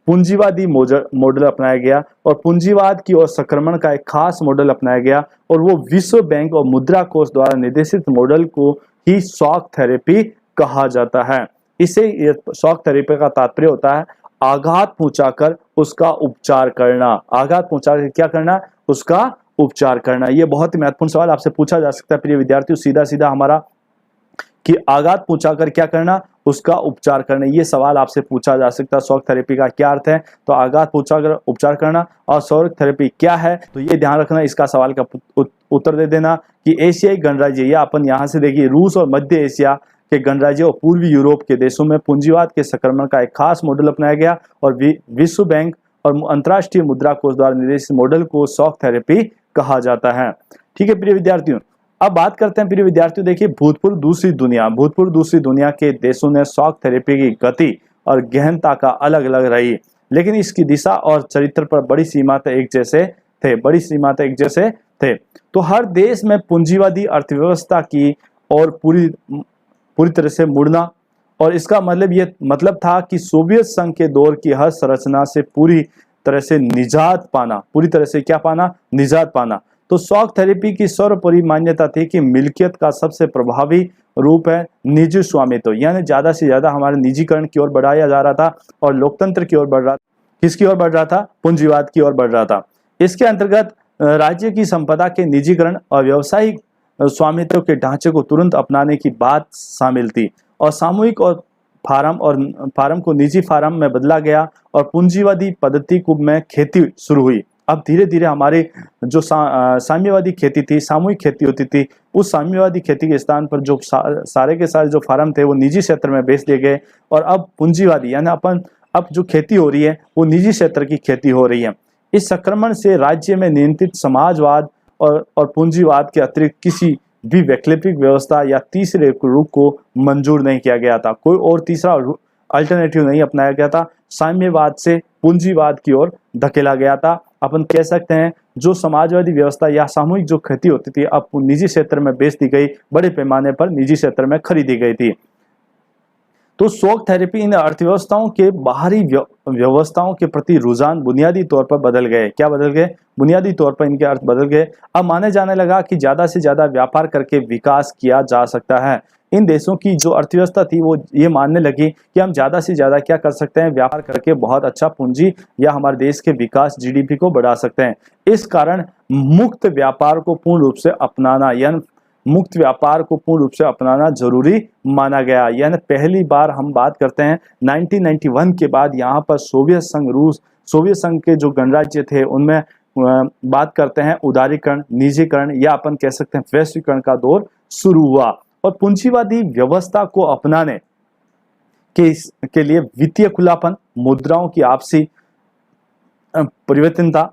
Speaker 1: पूंजीवादी मॉडल अपनाया गया और पूंजीवाद की ओर संक्रमण का एक खास मॉडल अपनाया गया और वो विश्व बैंक और मुद्रा कोष द्वारा निर्देशित मॉडल को ही शॉक थेरेपी कहा जाता है। इसे शॉक थेरेपी का तात्पर्य होता है आघात पहुंचाकर उसका उपचार करना। आघात पहुंचाकर क्या करना? उसका उपचार करना। ये बहुत ही महत्वपूर्ण सवाल आपसे पूछा जा सकता है प्रिय विद्यार्थियों, सीधा सीधा हमारा कि आघात पहुंचाकर क्या करना? उसका उपचार करना। ये सवाल आपसे पूछा जा सकता है। शॉक थेरेपी का क्या अर्थ है? तो आघात पहुंचाकर उपचार करना। और शॉक थेरेपी क्या है? तो ये ध्यान रखना, इसका सवाल का उत्तर दे देना कि एशियाई गणराज्य, या अपन यहाँ से देखिए रूस और मध्य एशिया के गणराज्य और पूर्वी यूरोप के देशों में पूंजीवाद के संक्रमण का एक खास मॉडल अपनाया गया और विश्व बैंक और अंतर्राष्ट्रीय मुद्रा कोष द्वारा निर्देशित मॉडल को शॉक थेरेपी कहा जाता है। ठीक है प्रिय विद्यार्थियों, अब बात करते हैं प्रिय विद्यार्थियों, देखिए भूतपूर्व दूसरी दुनिया के देशों ने शॉक थेरेपी की गति और गहनता का अलग अलग रही, लेकिन इसकी दिशा और चरित्र पर बड़ी सीमा तक एक जैसे थे। तो हर देश में पूंजीवादी अर्थव्यवस्था की और पूरी तरह से मुड़ना, और इसका मतलब था कि सोवियत संघ के दौर की हर संरचना से पूरी तरह से निजात पाना, पूरी तरह से क्या पाना, निजात पाना। तो शॉक थेरेपी की सर्वोपरि मान्यता थी कि मिल्कियत का सबसे प्रभावी रूप है निजी स्वामित्व, यानी ज्यादा से ज्यादा हमारे निजीकरण की ओर बढ़ाया जा रहा था और लोकतंत्र की ओर बढ़ रहा, किसकी ओर बढ़ रहा था, पूंजीवाद की ओर बढ़ रहा था। इसके अंतर्गत राज्य की संपदा के निजीकरण और व्यावसायिक स्वामित्व के ढांचे को तुरंत अपनाने की बात शामिल थी और सामूहिक और फार्म को निजी फार्म में बदला गया और पूंजीवादी पद्धति में खेती शुरू हुई। अब धीरे धीरे हमारे जो साम्यवादी खेती थी, सामूहिक खेती होती थी, उस साम्यवादी खेती के स्थान पर जो सारे के सारे जो फार्म थे वो निजी क्षेत्र में बेच दिए गए और अब पूंजीवादी यानी अब जो खेती हो रही है वो निजी क्षेत्र की खेती हो रही है। इस संक्रमण से राज्य में नियंत्रित समाजवाद और पूंजीवाद के अतिरिक्त किसी भी वैकल्पिक व्यवस्था या तीसरे रूप को मंजूर नहीं किया गया था। कोई और तीसरा अल्टरनेटिव नहीं अपनाया गया था। साम्यवाद से पूंजीवाद की ओर धकेला गया था। अपन कह सकते हैं जो समाजवादी व्यवस्था या सामूहिक जो खेती होती थी अब निजी क्षेत्र में बेच दी गई, बड़े पैमाने पर निजी क्षेत्र में खरीदी गई थी। तो शॉक थेरेपी इन अर्थव्यवस्थाओं के बाहरी व्यवस्थाओं के प्रति रुझान बुनियादी तौर पर बदल गए। क्या बदल गए? बुनियादी तौर पर इनके अर्थ बदल गए। अब माने जाने लगा कि ज्यादा से ज्यादा व्यापार करके विकास किया जा सकता है। इन देशों की जो अर्थव्यवस्था थी वो ये मानने लगी कि हम ज्यादा से ज्यादा क्या कर सकते हैं, व्यापार करके बहुत अच्छा पूंजी या हमारे देश के विकास जीडीपी को बढ़ा सकते हैं। इस कारण मुक्त व्यापार को पूर्ण रूप से अपनाना यानी मुक्त व्यापार को पूर्ण रूप से अपनाना जरूरी माना गया। यानी पहली बार हम बात करते हैं 1991 के बाद यहाँ पर सोवियत संघ के जो गणराज्य थे उनमें बात करते हैं उदारीकरण, निजीकरण या अपन कह सकते हैं वैश्वीकरण का दौर शुरू हुआ और पूंजीवादी व्यवस्था को अपनाने के लिए वित्तीय खुलापन, मुद्राओं की आपसी परिवर्तनता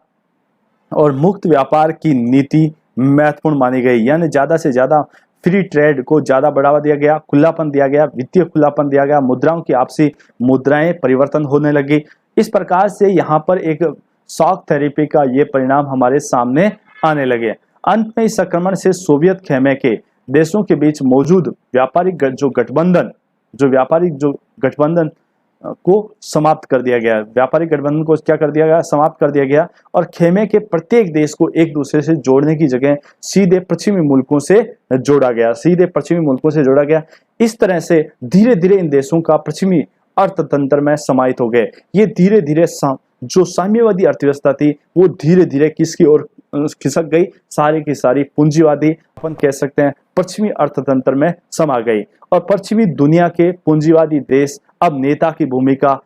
Speaker 1: और मुक्त व्यापार की नीति महत्वपूर्ण मानी गई। यानी ज्यादा से ज्यादा फ्री ट्रेड को ज्यादा बढ़ावा दिया गया, खुलापन दिया गया, वित्तीय खुलापन दिया गया, मुद्राओं की आपसी मुद्राएं परिवर्तन होने लगी। इस प्रकार से यहाँ पर एक शॉक थेरेपी का ये परिणाम हमारे सामने आने लगे। अंत में इस संक्रमण से सोवियत खेमे के देशों के बीच मौजूद व्यापारिक गठबंधन को समाप्त कर दिया गया। व्यापारिक गठबंधन को क्या कर दिया गया? समाप्त कर दिया गया और खेमे के प्रत्येक देश को एक दूसरे से जोड़ने की जगह सीधे पश्चिमी मुल्कों से जोड़ा गया। इस तरह से धीरे धीरे इन देशों का पश्चिमी अर्थतंत्र में समाहित हो गए। ये धीरे धीरे जो साम्यवादी अर्थव्यवस्था थी वो धीरे धीरे किसकी ओर खिसक गई? सारी की सारी पूंजीवादी अपन कह सकते हैं पश्चिमी अर्थतंत्र में समा गई और पश्चिमी दुनिया के पूंजीवादी देश अब नेता की भूमिका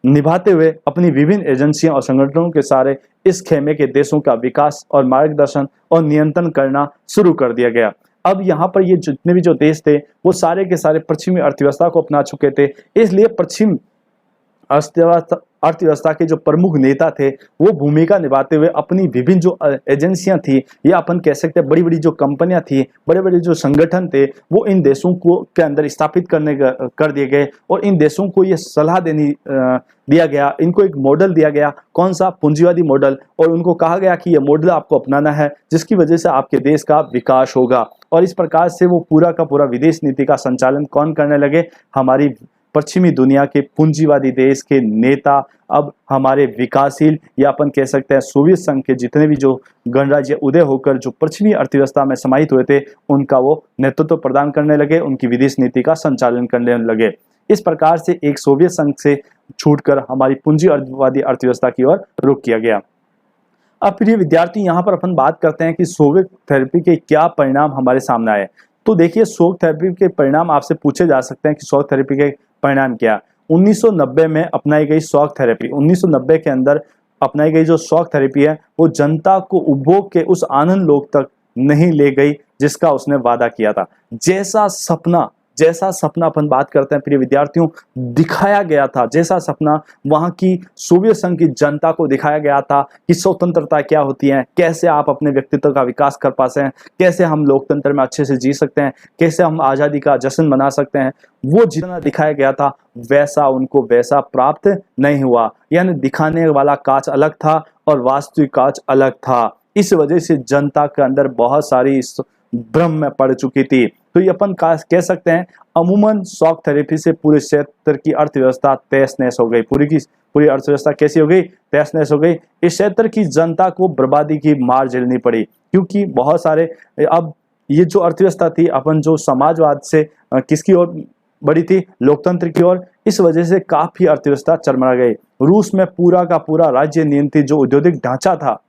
Speaker 1: निभाते हुए अपनी विभिन्न एजेंसियों और संगठनों के सारे इस खेमे के देशों का विकास और मार्गदर्शन और नियंत्रण करना शुरू कर दिया गया। अब यहाँ पर ये जितने भी जो देश थे वो सारे के सारे पश्चिमी अर्थव्यवस्था को अपना चुके थे, इसलिए पश्चिम अर्थव्यवस्था के जो प्रमुख नेता थे वो भूमिका निभाते हुए अपनी विभिन्न जो एजेंसियां थी या अपन कह सकते हैं बड़ी बड़ी जो कंपनियां थी, बड़े बड़े जो संगठन थे वो इन देशों को के अंदर स्थापित कर दिए गए और इन देशों को ये सलाह दिया गया, इनको एक मॉडल दिया गया। कौन सा? पूंजीवादी मॉडल। और उनको कहा गया कि ये मॉडल आपको अपनाना है जिसकी वजह से आपके देश का विकास होगा। और इस प्रकार से वो पूरा का पूरा विदेश नीति का संचालन कौन करने लगे? हमारी पश्चिमी दुनिया के पूंजीवादी देश के नेता अब हमारे विकासशील या अपन कह सकते हैं सोवियत संघ के जितने भी जो गणराज्य उदय होकर जो पश्चिमी अर्थव्यवस्था में समाहित हुए थे उनका वो नेतृत्व प्रदान करने लगे, उनकी विदेश नीति का संचालन करने लगे। इस प्रकार से एक सोवियत संघ से छूटकर हमारी पूंजीवादी अर्थव्यवस्था की ओर रुख किया गया। अब प्रिय विद्यार्थी, यहाँ पर अपन बात करते हैं कि शॉक थेरेपी के क्या परिणाम हमारे सामने आए। तो देखिए, शॉक थेरेपी के परिणाम आपसे पूछे जा सकते हैं कि शॉक थेरेपी के परिणाम क्या। 1990 में अपनाई गई शॉक थेरेपी, 1990 के अंदर अपनाई गई जो शॉक थेरेपी है वो जनता को उपभोग के उस आनंद लोक तक नहीं ले गई जिसका उसने वादा किया था। जैसा सपना अपन बात करते हैं प्रिय विद्यार्थियों दिखाया गया था, जैसा सपना वहां की सोवियत संघ की जनता को दिखाया गया था कि स्वतंत्रता क्या होती है, कैसे आप अपने व्यक्तित्व का विकास कर पाते हैं, कैसे हम लोकतंत्र में अच्छे से जी सकते हैं, कैसे हम आजादी का जश्न मना सकते हैं, वो जितना दिखाया गया था वैसा प्राप्त नहीं हुआ। यानी दिखाने वाला कांच अलग था और वास्तविक कांच अलग था। इस वजह से जनता के अंदर बहुत सारी भ्रम में पड़ चुकी थी। तो ये अपन कह सकते हैं अमूमन शॉक थेरेपी से पूरे क्षेत्र की अर्थव्यवस्था तहस नहस हो गई। पूरी की पूरी अर्थव्यवस्था कैसी हो गई? तहस नहस हो गई। इस क्षेत्र की जनता को बर्बादी की मार झेलनी पड़ी, क्योंकि बहुत सारे अब ये जो अर्थव्यवस्था थी अपन जो समाजवाद से किसकी ओर बढ़ी थी? लोकतंत्र की ओर। इस वजह से काफी अर्थव्यवस्था चरमरा गई। रूस में पूरा का पूरा राज्य नियंत्रित जो औद्योगिक ढांचा था,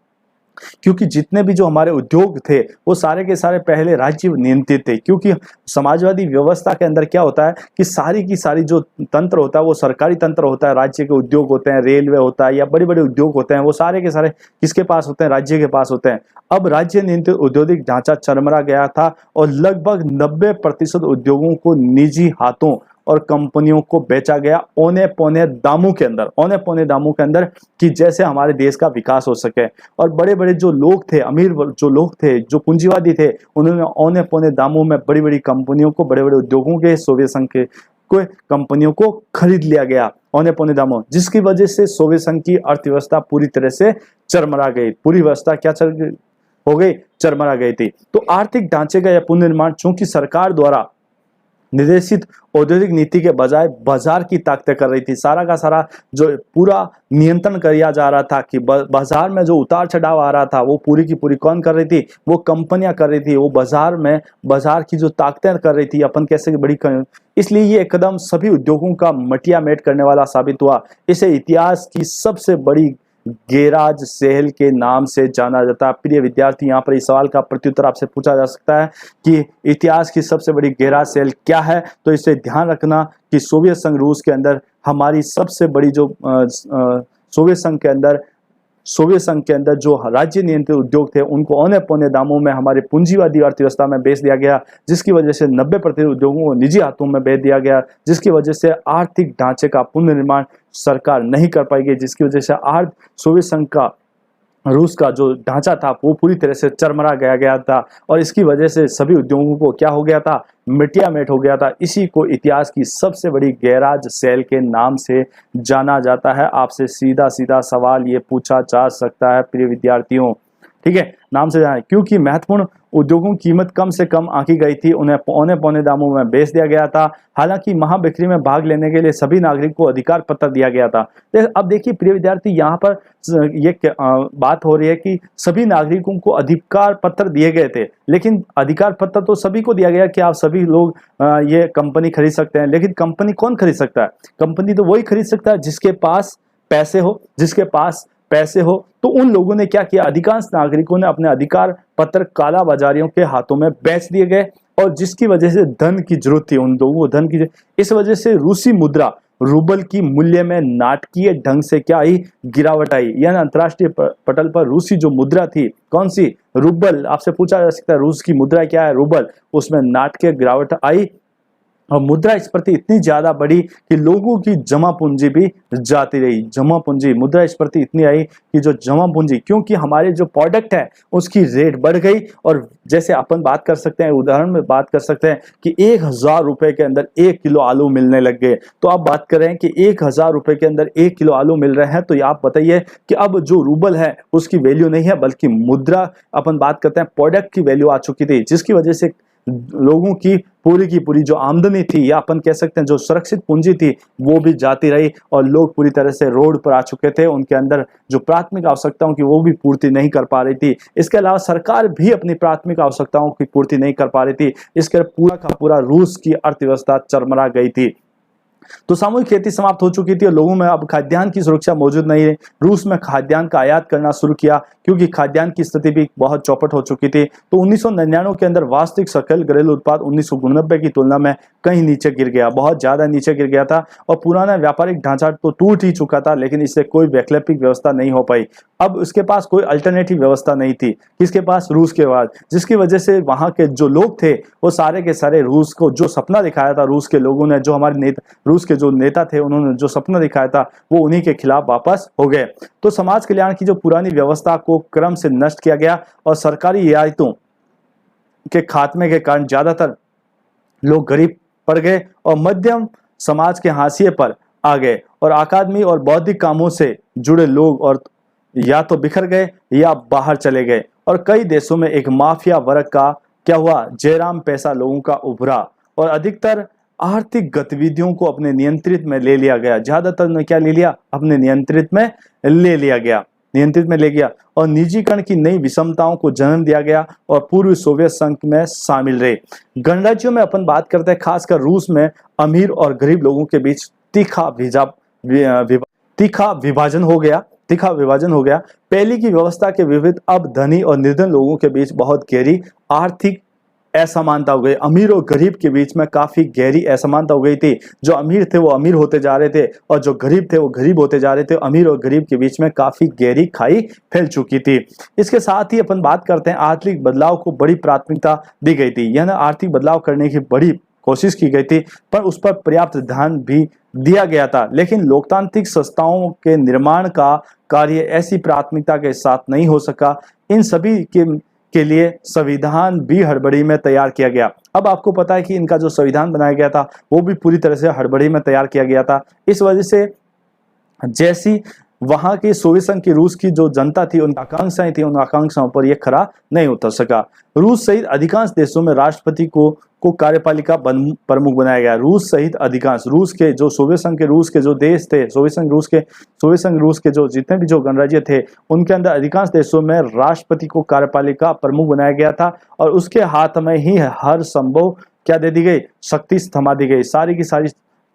Speaker 1: क्योंकि जितने भी जो हमारे उद्योग थे वो सारे के सारे पहले राज्य नियंत्रित थे। क्योंकि समाजवादी व्यवस्था के अंदर क्या होता है कि सारी की सारी जो तंत्र होता है वो सरकारी तंत्र होता है, राज्य के उद्योग होते हैं, रेलवे होता है या बड़े बड़े उद्योग होते हैं, वो सारे के सारे किसके पास होते हैं? राज्य के पास होते हैं। अब राज्य नियंत्रित औद्योगिक ढांचा चरमरा गया था और लगभग 90% उद्योगों को निजी हाथों और कंपनियों को बेचा गया औने पौने दामों के अंदर कि जैसे हमारे देश का विकास हो सके। और बड़े बड़े जो लोग थे, अमीर जो लोग थे, जो पूंजीवादी थे, उन्होंने औने पौने दामों में बड़ी बड़ी कंपनियों को, बड़े बड़े उद्योगों के, सोवियत संघ के कोई कंपनियों को खरीद लिया गया औने पौने दामों, जिसकी वजह से सोवियत संघ की अर्थव्यवस्था पूरी तरह से चरमरा गई। पूरी व्यवस्था क्या हो गई? चरमरा गई थी। तो आर्थिक ढांचे का यह पुनर्निर्माण चूंकि सरकार द्वारा निर्देशित औद्योगिक नीति के बजाय बाजार की ताकतें कर रही थी, सारा का सारा जो पूरा नियंत्रण किया जा रहा था कि बाजार में जो उतार चढ़ाव आ रहा था वो पूरी की पूरी कौन कर रही थी? वो कंपनियां कर रही थी। वो बाजार में बाजार की जो ताकतें कर रही थी, अपन कैसे बड़ी इसलिए ये एकदम सभी उद्योगों का मटिया मेट करने वाला साबित हुआ। इसे इतिहास की सबसे बड़ी गैराज सेल के नाम से जाना जाता है। प्रिय विद्यार्थी, यहाँ पर इस सवाल का प्रत्युत्तर आपसे पूछा जा सकता है कि इतिहास की सबसे बड़ी गैराज सेल क्या है? तो इसे ध्यान रखना कि सोवियत संघ रूस के अंदर हमारी सबसे बड़ी जो सोवियत संघ के अंदर जो राज्य नियंत्रित उद्योग थे उनको औने पौने दामों में हमारे पूंजीवादी अर्थव्यवस्था में बेच दिया गया, जिसकी वजह से 90% उद्योगों को निजी हाथों में बेच दिया गया, जिसकी वजह से आर्थिक ढांचे का पुनर्निर्माण सरकार नहीं कर पाएगी, जिसकी वजह से सोवियत संघ का, रूस का जो ढांचा था वो पूरी तरह से चरमरा गया था और इसकी वजह से सभी उद्योगों को क्या हो गया था? मिटिया मेट हो गया था। इसी को इतिहास की सबसे बड़ी गैराज सेल के नाम से जाना जाता है। आपसे सीधा सीधा सवाल ये पूछा जा सकता है प्रिय विद्यार्थियों, ठीक है, नाम से जाना, क्योंकि महत्वपूर्ण उद्योगों की कीमत कम से कम आंकी गई थी, उन्हें औने पौने दामों में बेच दिया गया था। हालांकि महाबिक्री में भाग लेने के लिए सभी नागरिक को अधिकार पत्र दिया गया था। अब देखिए प्रिय विद्यार्थी, यहाँ पर ये बात हो रही है कि सभी नागरिकों को अधिकार पत्र दिए गए थे, लेकिन अधिकार पत्र तो सभी को दिया गया कि आप सभी लोग ये कंपनी खरीद सकते हैं, लेकिन कंपनी कौन खरीद सकता है? कंपनी तो वही खरीद सकता है जिसके पास पैसे हो, जिसके पास पैसे हो। तो उन लोगों ने क्या किया? अधिकांश नागरिकों ने अपने अधिकार पत्र काला बाजारियों के हाथों में बेच दिए गए और जिसकी वजह से धन की जरूरत थी, उन लोगों को धन की, इस वजह से रूसी मुद्रा रूबल की मूल्य में नाटकीय ढंग से क्या आई? गिरावट आई। यानी अंतरराष्ट्रीय पटल पर रूसी जो मुद्रा थी, कौन सी? रूबल। आपसे पूछा जा सकता है रूस की मुद्रा क्या है? रूबल। उसमें नाटकीय गिरावट आई और मुद्रास्फीति इतनी ज्यादा बढ़ी कि लोगों की जमा पूंजी भी जाती रही। जमा पूंजी, मुद्रास्फीति इतनी आई कि जो जमा पूंजी, क्योंकि हमारे जो प्रोडक्ट है उसकी रेट बढ़ गई। और जैसे अपन बात कर सकते हैं, उदाहरण में बात कर सकते हैं कि 1000 रुपए के अंदर 1 किलो आलू मिलने लग गए। तो आप बात कर रहे हैं कि 1000 रुपए के अंदर 1 किलो आलू मिल रहे हैं, तो आप बताइए कि अब जो रूबल है उसकी वैल्यू नहीं है, बल्कि मुद्रा, अपन बात करते हैं प्रोडक्ट की वैल्यू आ चुकी थी, जिसकी वजह से लोगों की पूरी जो आमदनी थी, या अपन कह सकते हैं जो सुरक्षित पूंजी थी, वो भी जाती रही और लोग पूरी तरह से रोड पर आ चुके थे। उनके अंदर जो प्राथमिक आवश्यकताओं की वो भी पूर्ति नहीं कर पा रही थी। इसके अलावा सरकार भी अपनी प्राथमिक आवश्यकताओं की पूर्ति नहीं कर पा रही थी। इसके पूरा का पूरा रूस की अर्थव्यवस्था चरमरा गई थी। तो सामूहिक खेती समाप्त हो चुकी थी और लोगों में अब खाद्यान्न की सुरक्षा मौजूद नहीं है। रूस में खाद्यान्न का आयात करना शुरू किया क्योंकि खाद्यान्न की स्थिति भी बहुत चौपट हो चुकी थी। तो 1999 के अंदर वास्तविक सकल घरेलू उत्पाद 1999 की तुलना में कहीं नीचे गिर गया, बहुत ज्यादा नीचे गिर गया था और पुराना व्यापारिक ढांचा तो टूट ही चुका था, लेकिन इससे कोई वैकल्पिक व्यवस्था नहीं हो पाई। अब उसके पास कोई अल्टरनेटिव व्यवस्था नहीं थी, किसके पास? रूस के पास, जिसकी वजह से वहां के जो लोग थे वो सारे के सारे रूस को जो सपना दिखाया था, रूस के लोगों ने, जो हमारे रूस के जो नेता थे उन्होंने जो सपना दिखाया था, वो उन्हीं के खिलाफ वापस हो गए। तो समाज कल्याण की जो पुरानी व्यवस्था को क्रम से नष्ट किया गया और सरकारी रियायतों के खात्मे के कारण ज्यादातर लोग गरीब पड़ गए और मध्यम समाज के हाशिए पर आ गए और अकादमी और बौद्धिक कामों से जुड़े लोग और या तो बिखर गए या बाहर चले गए और कई देशों में एक माफिया वर्ग का क्या हुआ, जयराम पैसा लोगों का उभरा और अधिकतर आर्थिक गतिविधियों को अपने नियंत्रित में ले लिया गया। ज्यादातर ने क्या ले लिया, अपने नियंत्रित में ले लिया गया, नियंत्रित में ले गया और निजीकरण की नई विषमताओं को जन्म दिया गया और पूर्व सोवियत संघ में शामिल रहे। गणराज्यों में अपन बात करते हैं, खासकर रूस में अमीर और गरीब लोगों के बीच तीखा विभाजन हो गया, तीखा विभाजन हो गया। पहले की व्यवस्था के विपरीत अब धनी और निर्धन लोगों के बीच बहुत गहरी आर्थिक असमानता हो गई। अमीर और गरीब के बीच में काफी गहरी असमानता हो गई थी। जो अमीर थे वो अमीर होते जा रहे थे और जो गरीब थे वो गरीब होते जा रहे थे। अमीर और गरीब के बीच में काफी गहरी खाई फैल चुकी थी। इसके साथ ही अपन बात करते हैं, आर्थिक बदलाव को बड़ी प्राथमिकता दी गई थी, यानी आर्थिक बदलाव करने की बड़ी कोशिश की गई थी, पर उस पर पर्याप्त ध्यान भी दिया गया था। लेकिन लोकतांत्रिक संस्थाओं के निर्माण का कार्य ऐसी प्राथमिकता के साथ नहीं हो सका। इन सभी के लिए संविधान भी हड़बड़ी में तैयार किया गया। अब आपको पता है कि इनका जो संविधान बनाया गया था वो भी पूरी तरह से हड़बड़ी में तैयार किया गया था। इस वजह से जैसी वहां की सोवियत संघ की रूस की जो जनता थी, उनकी आकांक्षाएं थी, उन आकांक्षाओं पर यह खरा नहीं उतर सका। रूस सहित अधिकांश देशों में राष्ट्रपति को कार्यपालिका प्रमुख बनाया गया। रूस सहित अधिकांश, रूस के जो सोवियत संघ के रूस के जो देश थे, सोवियत संघ रूस के जो जितने भी जो गणराज्य थे, उनके अंदर अधिकांश देशों में राष्ट्रपति को कार्यपालिका प्रमुख बनाया गया था और उसके हाथ में ही हर संभव क्या दे दी गई, शक्ति थमा दी गई, सारी की सारी,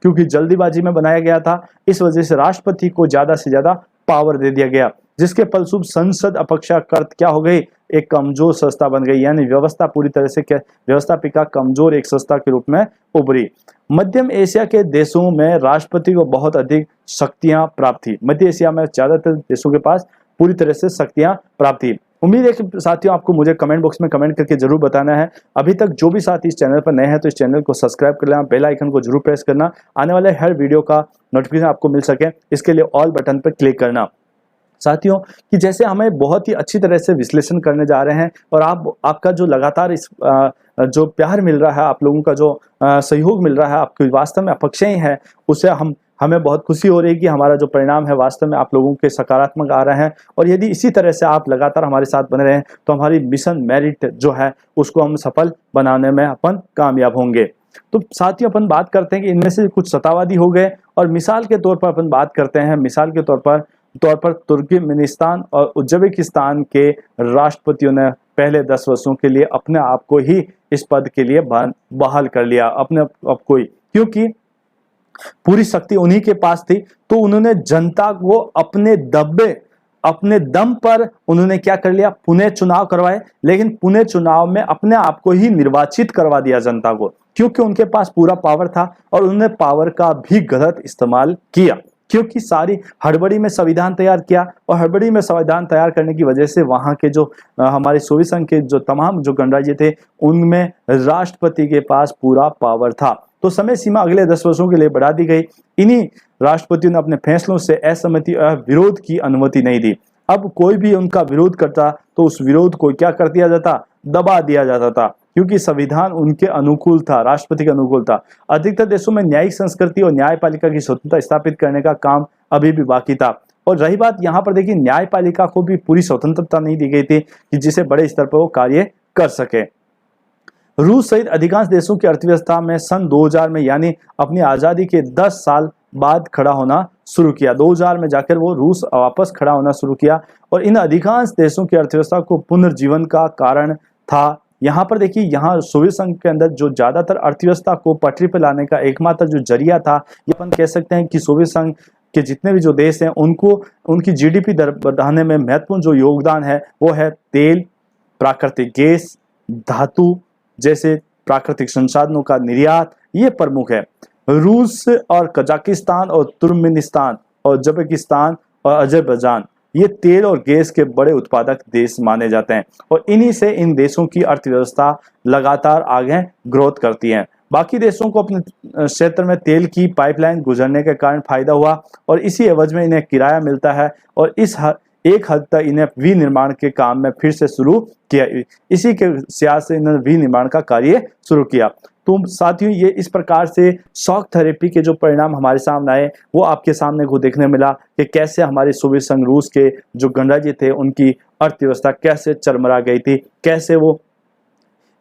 Speaker 1: क्योंकि जल्दीबाजी में बनाया गया था। इस वजह से राष्ट्रपति को ज्यादा से ज्यादा पावर दे दिया गया, जिसके फलस्वरूप संसद अपेक्षाकृत क्या हो गई, एक कमजोर संस्था बन गई, यानी व्यवस्था पूरी तरह से व्यवस्थापिका कमजोर एक संस्था के रूप में उभरी। मध्यम एशिया के देशों में राष्ट्रपति को बहुत अधिक शक्तियां प्राप्त थी। मध्य एशिया में ज्यादातर देशों के पास पूरी तरह से शक्तियां प्राप्त थी। उम्मीद है कि साथियों आपको मुझे कमेंट बॉक्स में कमेंट करके जरूर बताना है। अभी तक जो भी साथी इस चैनल पर नए हैं तो इस चैनल को सब्सक्राइब कर लेना, बेल आइकन को जरूर प्रेस करना, आने वाले हर वीडियो का नोटिफिकेशन आपको मिल सके, इसके लिए ऑल बटन पर क्लिक करना। साथियों कि जैसे हमें बहुत ही अच्छी तरह से विश्लेषण करने जा रहे हैं और आपका जो लगातार इस जो प्यार मिल रहा है, आप लोगों का जो सहयोग मिल रहा है, आपकी वास्तव में अपेक्षाएं हैं, उससे हमें बहुत खुशी हो रही है कि हमारा जो परिणाम है वास्तव में आप लोगों के सकारात्मक आ रहे हैं। और यदि इसी तरह से आप लगातार हमारे साथ बने रहें तो हमारी मिशन मेरिट जो है उसको हम सफल बनाने में अपन कामयाब होंगे। तो साथियों अपन बात करते हैं कि इनमें से कुछ सत्तावादी हो गए और मिसाल के तौर पर अपन बात करते हैं, मिसाल के तौर पर तुर्कमेनिस्तान और उज्बेकिस्तान के राष्ट्रपतियों ने पहले 10 वर्षों के लिए अपने आप को ही इस पद के लिए बहाल कर लिया, अपने आप को ही, क्योंकि पूरी शक्ति उन्हीं के पास थी। तो उन्होंने जनता को अपने दम पर उन्होंने क्या कर लिया, पुनः चुनाव करवाए, लेकिन पुनः चुनाव में अपने आप को ही निर्वाचित करवा दिया जनता को, क्योंकि उनके पास पूरा पावर था और उन्होंने पावर का भी गलत इस्तेमाल किया, क्योंकि सारी हड़बड़ी में संविधान तैयार किया और हड़बड़ी में संविधान तैयार करने की वजह से वहां के जो हमारे सोवियत संघ के जो तमाम जो गणराज्य थे उनमें राष्ट्रपति के पास पूरा पावर था। तो समय सीमा अगले 10 वर्षों के लिए बढ़ा दी गई। इन्हीं राष्ट्रपतियों ने अपने फैसलों से असहमति और विरोध की अनुमति नहीं दी। अब कोई भी उनका विरोध करता तो उस विरोध को क्या कर दिया जाता, दबा दिया जाता था, क्योंकि संविधान उनके अनुकूल था, राष्ट्रपति के अनुकूल था। अधिकतर देशों में न्यायिक संस्कृति और न्यायपालिका की स्वतंत्रता स्थापित करने का काम अभी भी बाकी था। और रही बात यहाँ पर देखिए, न्यायपालिका को भी पूरी स्वतंत्रता नहीं दी गई थी कि जिसे बड़े स्तर पर वो कार्य कर सके। रूस सहित अधिकांश देशों की अर्थव्यवस्था में सन 2000 में, यानी अपनी आजादी के 10 साल बाद खड़ा होना शुरू किया। 2000 में जाकर वो रूस वापस खड़ा होना शुरू किया और इन अधिकांश देशों की अर्थव्यवस्था को पुनर्जीवन का कारण था। यहाँ पर देखिए, यहाँ सोवियत संघ के अंदर जो ज्यादातर अर्थव्यवस्था को पटरी पर लाने का एकमात्र जो जरिया था, ये अपन कह सकते हैं कि सोवियत संघ के जितने भी जो देश हैं उनको उनकी जीडीपी दर बढ़ाने में महत्वपूर्ण जो योगदान है वो है तेल, प्राकृतिक गैस, धातु जैसे प्राकृतिक संसाधनों का निर्यात, ये प्रमुख है। रूस और कजाकिस्तान और तुर्कमेनिस्तान और उज्बेकिस्तान और अजरबैजान ये तेल और गैस के बड़े उत्पादक देश माने जाते हैं और इन्हीं से इन देशों की अर्थव्यवस्था लगातार आगे ग्रोथ करती है। बाकी देशों को अपने क्षेत्र में तेल की पाइपलाइन गुजरने के कारण फायदा हुआ और इसी एवज में इन्हें किराया मिलता है और एक हद तक इन्हें विनिर्माण के काम में फिर से शुरू किया। इसी के सियासत से इन्होंने विनिर्माण का कार्य शुरू किया। तो साथियों, ये इस प्रकार से शॉक थेरेपी के जो परिणाम हमारे सामने आए वो आपके सामने को देखने मिला कि कैसे हमारे सोवियत संघ रूस के जो गणराज्य थे उनकी अर्थव्यवस्था कैसे चरमरा गई थी, कैसे वो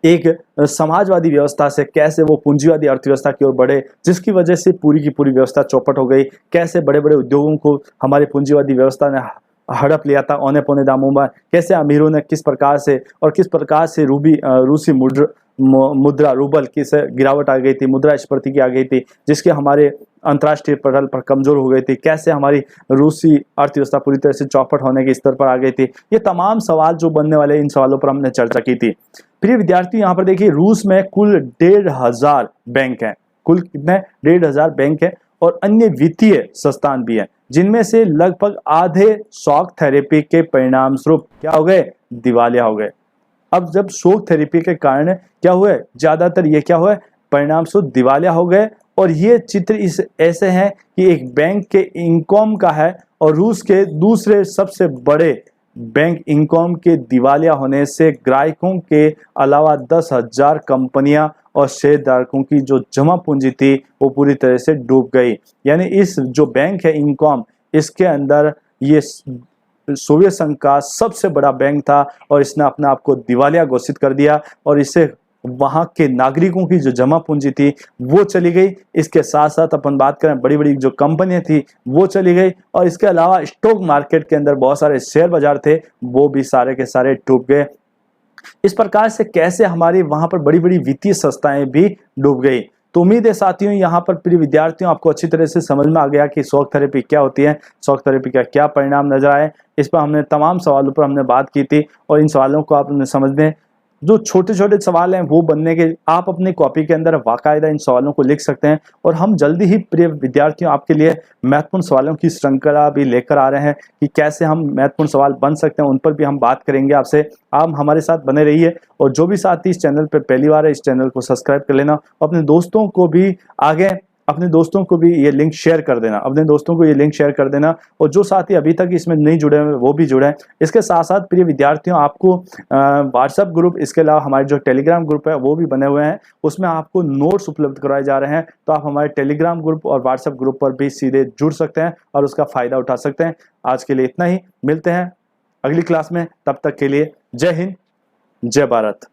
Speaker 1: एक समाजवादी व्यवस्था से कैसे वो पूंजीवादी अर्थव्यवस्था की ओर बढ़े, जिसकी वजह से पूरी की पूरी व्यवस्था चौपट हो गई। कैसे बड़े बड़े उद्योगों को हमारी पूंजीवादी व्यवस्था ने हड़प लिया था औने पौने दामों में। कैसे अमीरों ने किस प्रकार से रूसी मुद्रा रूबल की से गिरावट आ गई थी, मुद्रास्फीति की आ गई थी, जिसके हमारे अंतर्राष्ट्रीय पटल पर कमजोर हो गई थी। कैसे हमारी रूसी अर्थव्यवस्था पूरी तरह से चौपट होने के स्तर पर आ गई थी। ये तमाम सवाल जो बनने वाले, इन सवालों पर हमने चर्चा की थी। प्रिय विद्यार्थी, यहाँ पर देखिए रूस में कुल 1500 बैंक हैं। कुल कितने? 1500 बैंक है और अन्य वित्तीय संस्थान भी हैं, जिनमें से लगभग आधे शॉक थेरेपी के परिणाम स्वरूप क्या हो गए? दिवालिया हो गए। अब जब शॉक थेरेपी के कारण क्या हुए? ज्यादातर ये क्या हुए? परिणाम स्वरूप दिवालिया हो गए। और ये चित्र इस ऐसे हैं कि एक बैंक के इनकम का है और रूस के दूसरे सबसे बड़े बैंक इनकम के दिवालिया होने से ग्राहकों के अलावा 10,000 कंपनियां और शेयरधारकों की जो जमा पूंजी थी वो पूरी तरह से डूब गई। यानी इस जो बैंक है इनकम, इसके अंदर ये सोवियत संघ का सबसे बड़ा बैंक था और इसने अपने आप को दिवालिया घोषित कर दिया और इससे वहां के नागरिकों की जो जमा पूंजी थी वो चली गई। इसके साथ साथ अपन बात करें बड़ी बड़ी जो कंपनियां थी वो चली गई और इसके अलावा स्टॉक मार्केट के अंदर बहुत सारे शेयर बाजार थे वो भी सारे के सारे डूब गए। इस प्रकार से कैसे हमारी वहां पर बड़ी बड़ी वित्तीय संस्थाएं भी डूब गई। तो उम्मीद है साथियों यहाँ पर प्रिय विद्यार्थियों आपको अच्छी तरह से समझ में आ गया कि शॉक थेरेपी क्या होती है, शॉक थेरेपी का क्या परिणाम नजर आए। इस पर हमने तमाम सवालों पर हमने बात की थी और इन सवालों को आपने समझने, जो छोटे छोटे सवाल हैं वो बनने के, आप अपनी कॉपी के अंदर बाकायदा इन सवालों को लिख सकते हैं और हम जल्दी ही प्रिय विद्यार्थियों आपके लिए महत्वपूर्ण सवालों की श्रृंखला भी लेकर आ रहे हैं कि कैसे हम महत्वपूर्ण सवाल बन सकते हैं, उन पर भी हम बात करेंगे आपसे। आप हमारे साथ बने रहिए और जो भी साथी इस चैनल पर पहली बार है इस चैनल को सब्सक्राइब कर लेना, अपने दोस्तों को भी ये लिंक शेयर कर देना, अपने दोस्तों को ये लिंक शेयर कर देना और जो साथी अभी तक इसमें नहीं जुड़े हैं वो भी जुड़े। इसके साथ साथ प्रिय विद्यार्थियों आपको व्हाट्सएप ग्रुप, इसके अलावा हमारे जो टेलीग्राम ग्रुप है वो भी बने हुए हैं, उसमें आपको नोट्स उपलब्ध करवाए जा रहे हैं। तो आप हमारे टेलीग्राम ग्रुप और व्हाट्सएप ग्रुप पर भी सीधे जुड़ सकते हैं और उसका फायदा उठा सकते हैं। आज के लिए इतना ही, मिलते हैं अगली क्लास में, तब तक के लिए जय हिंद, जय भारत।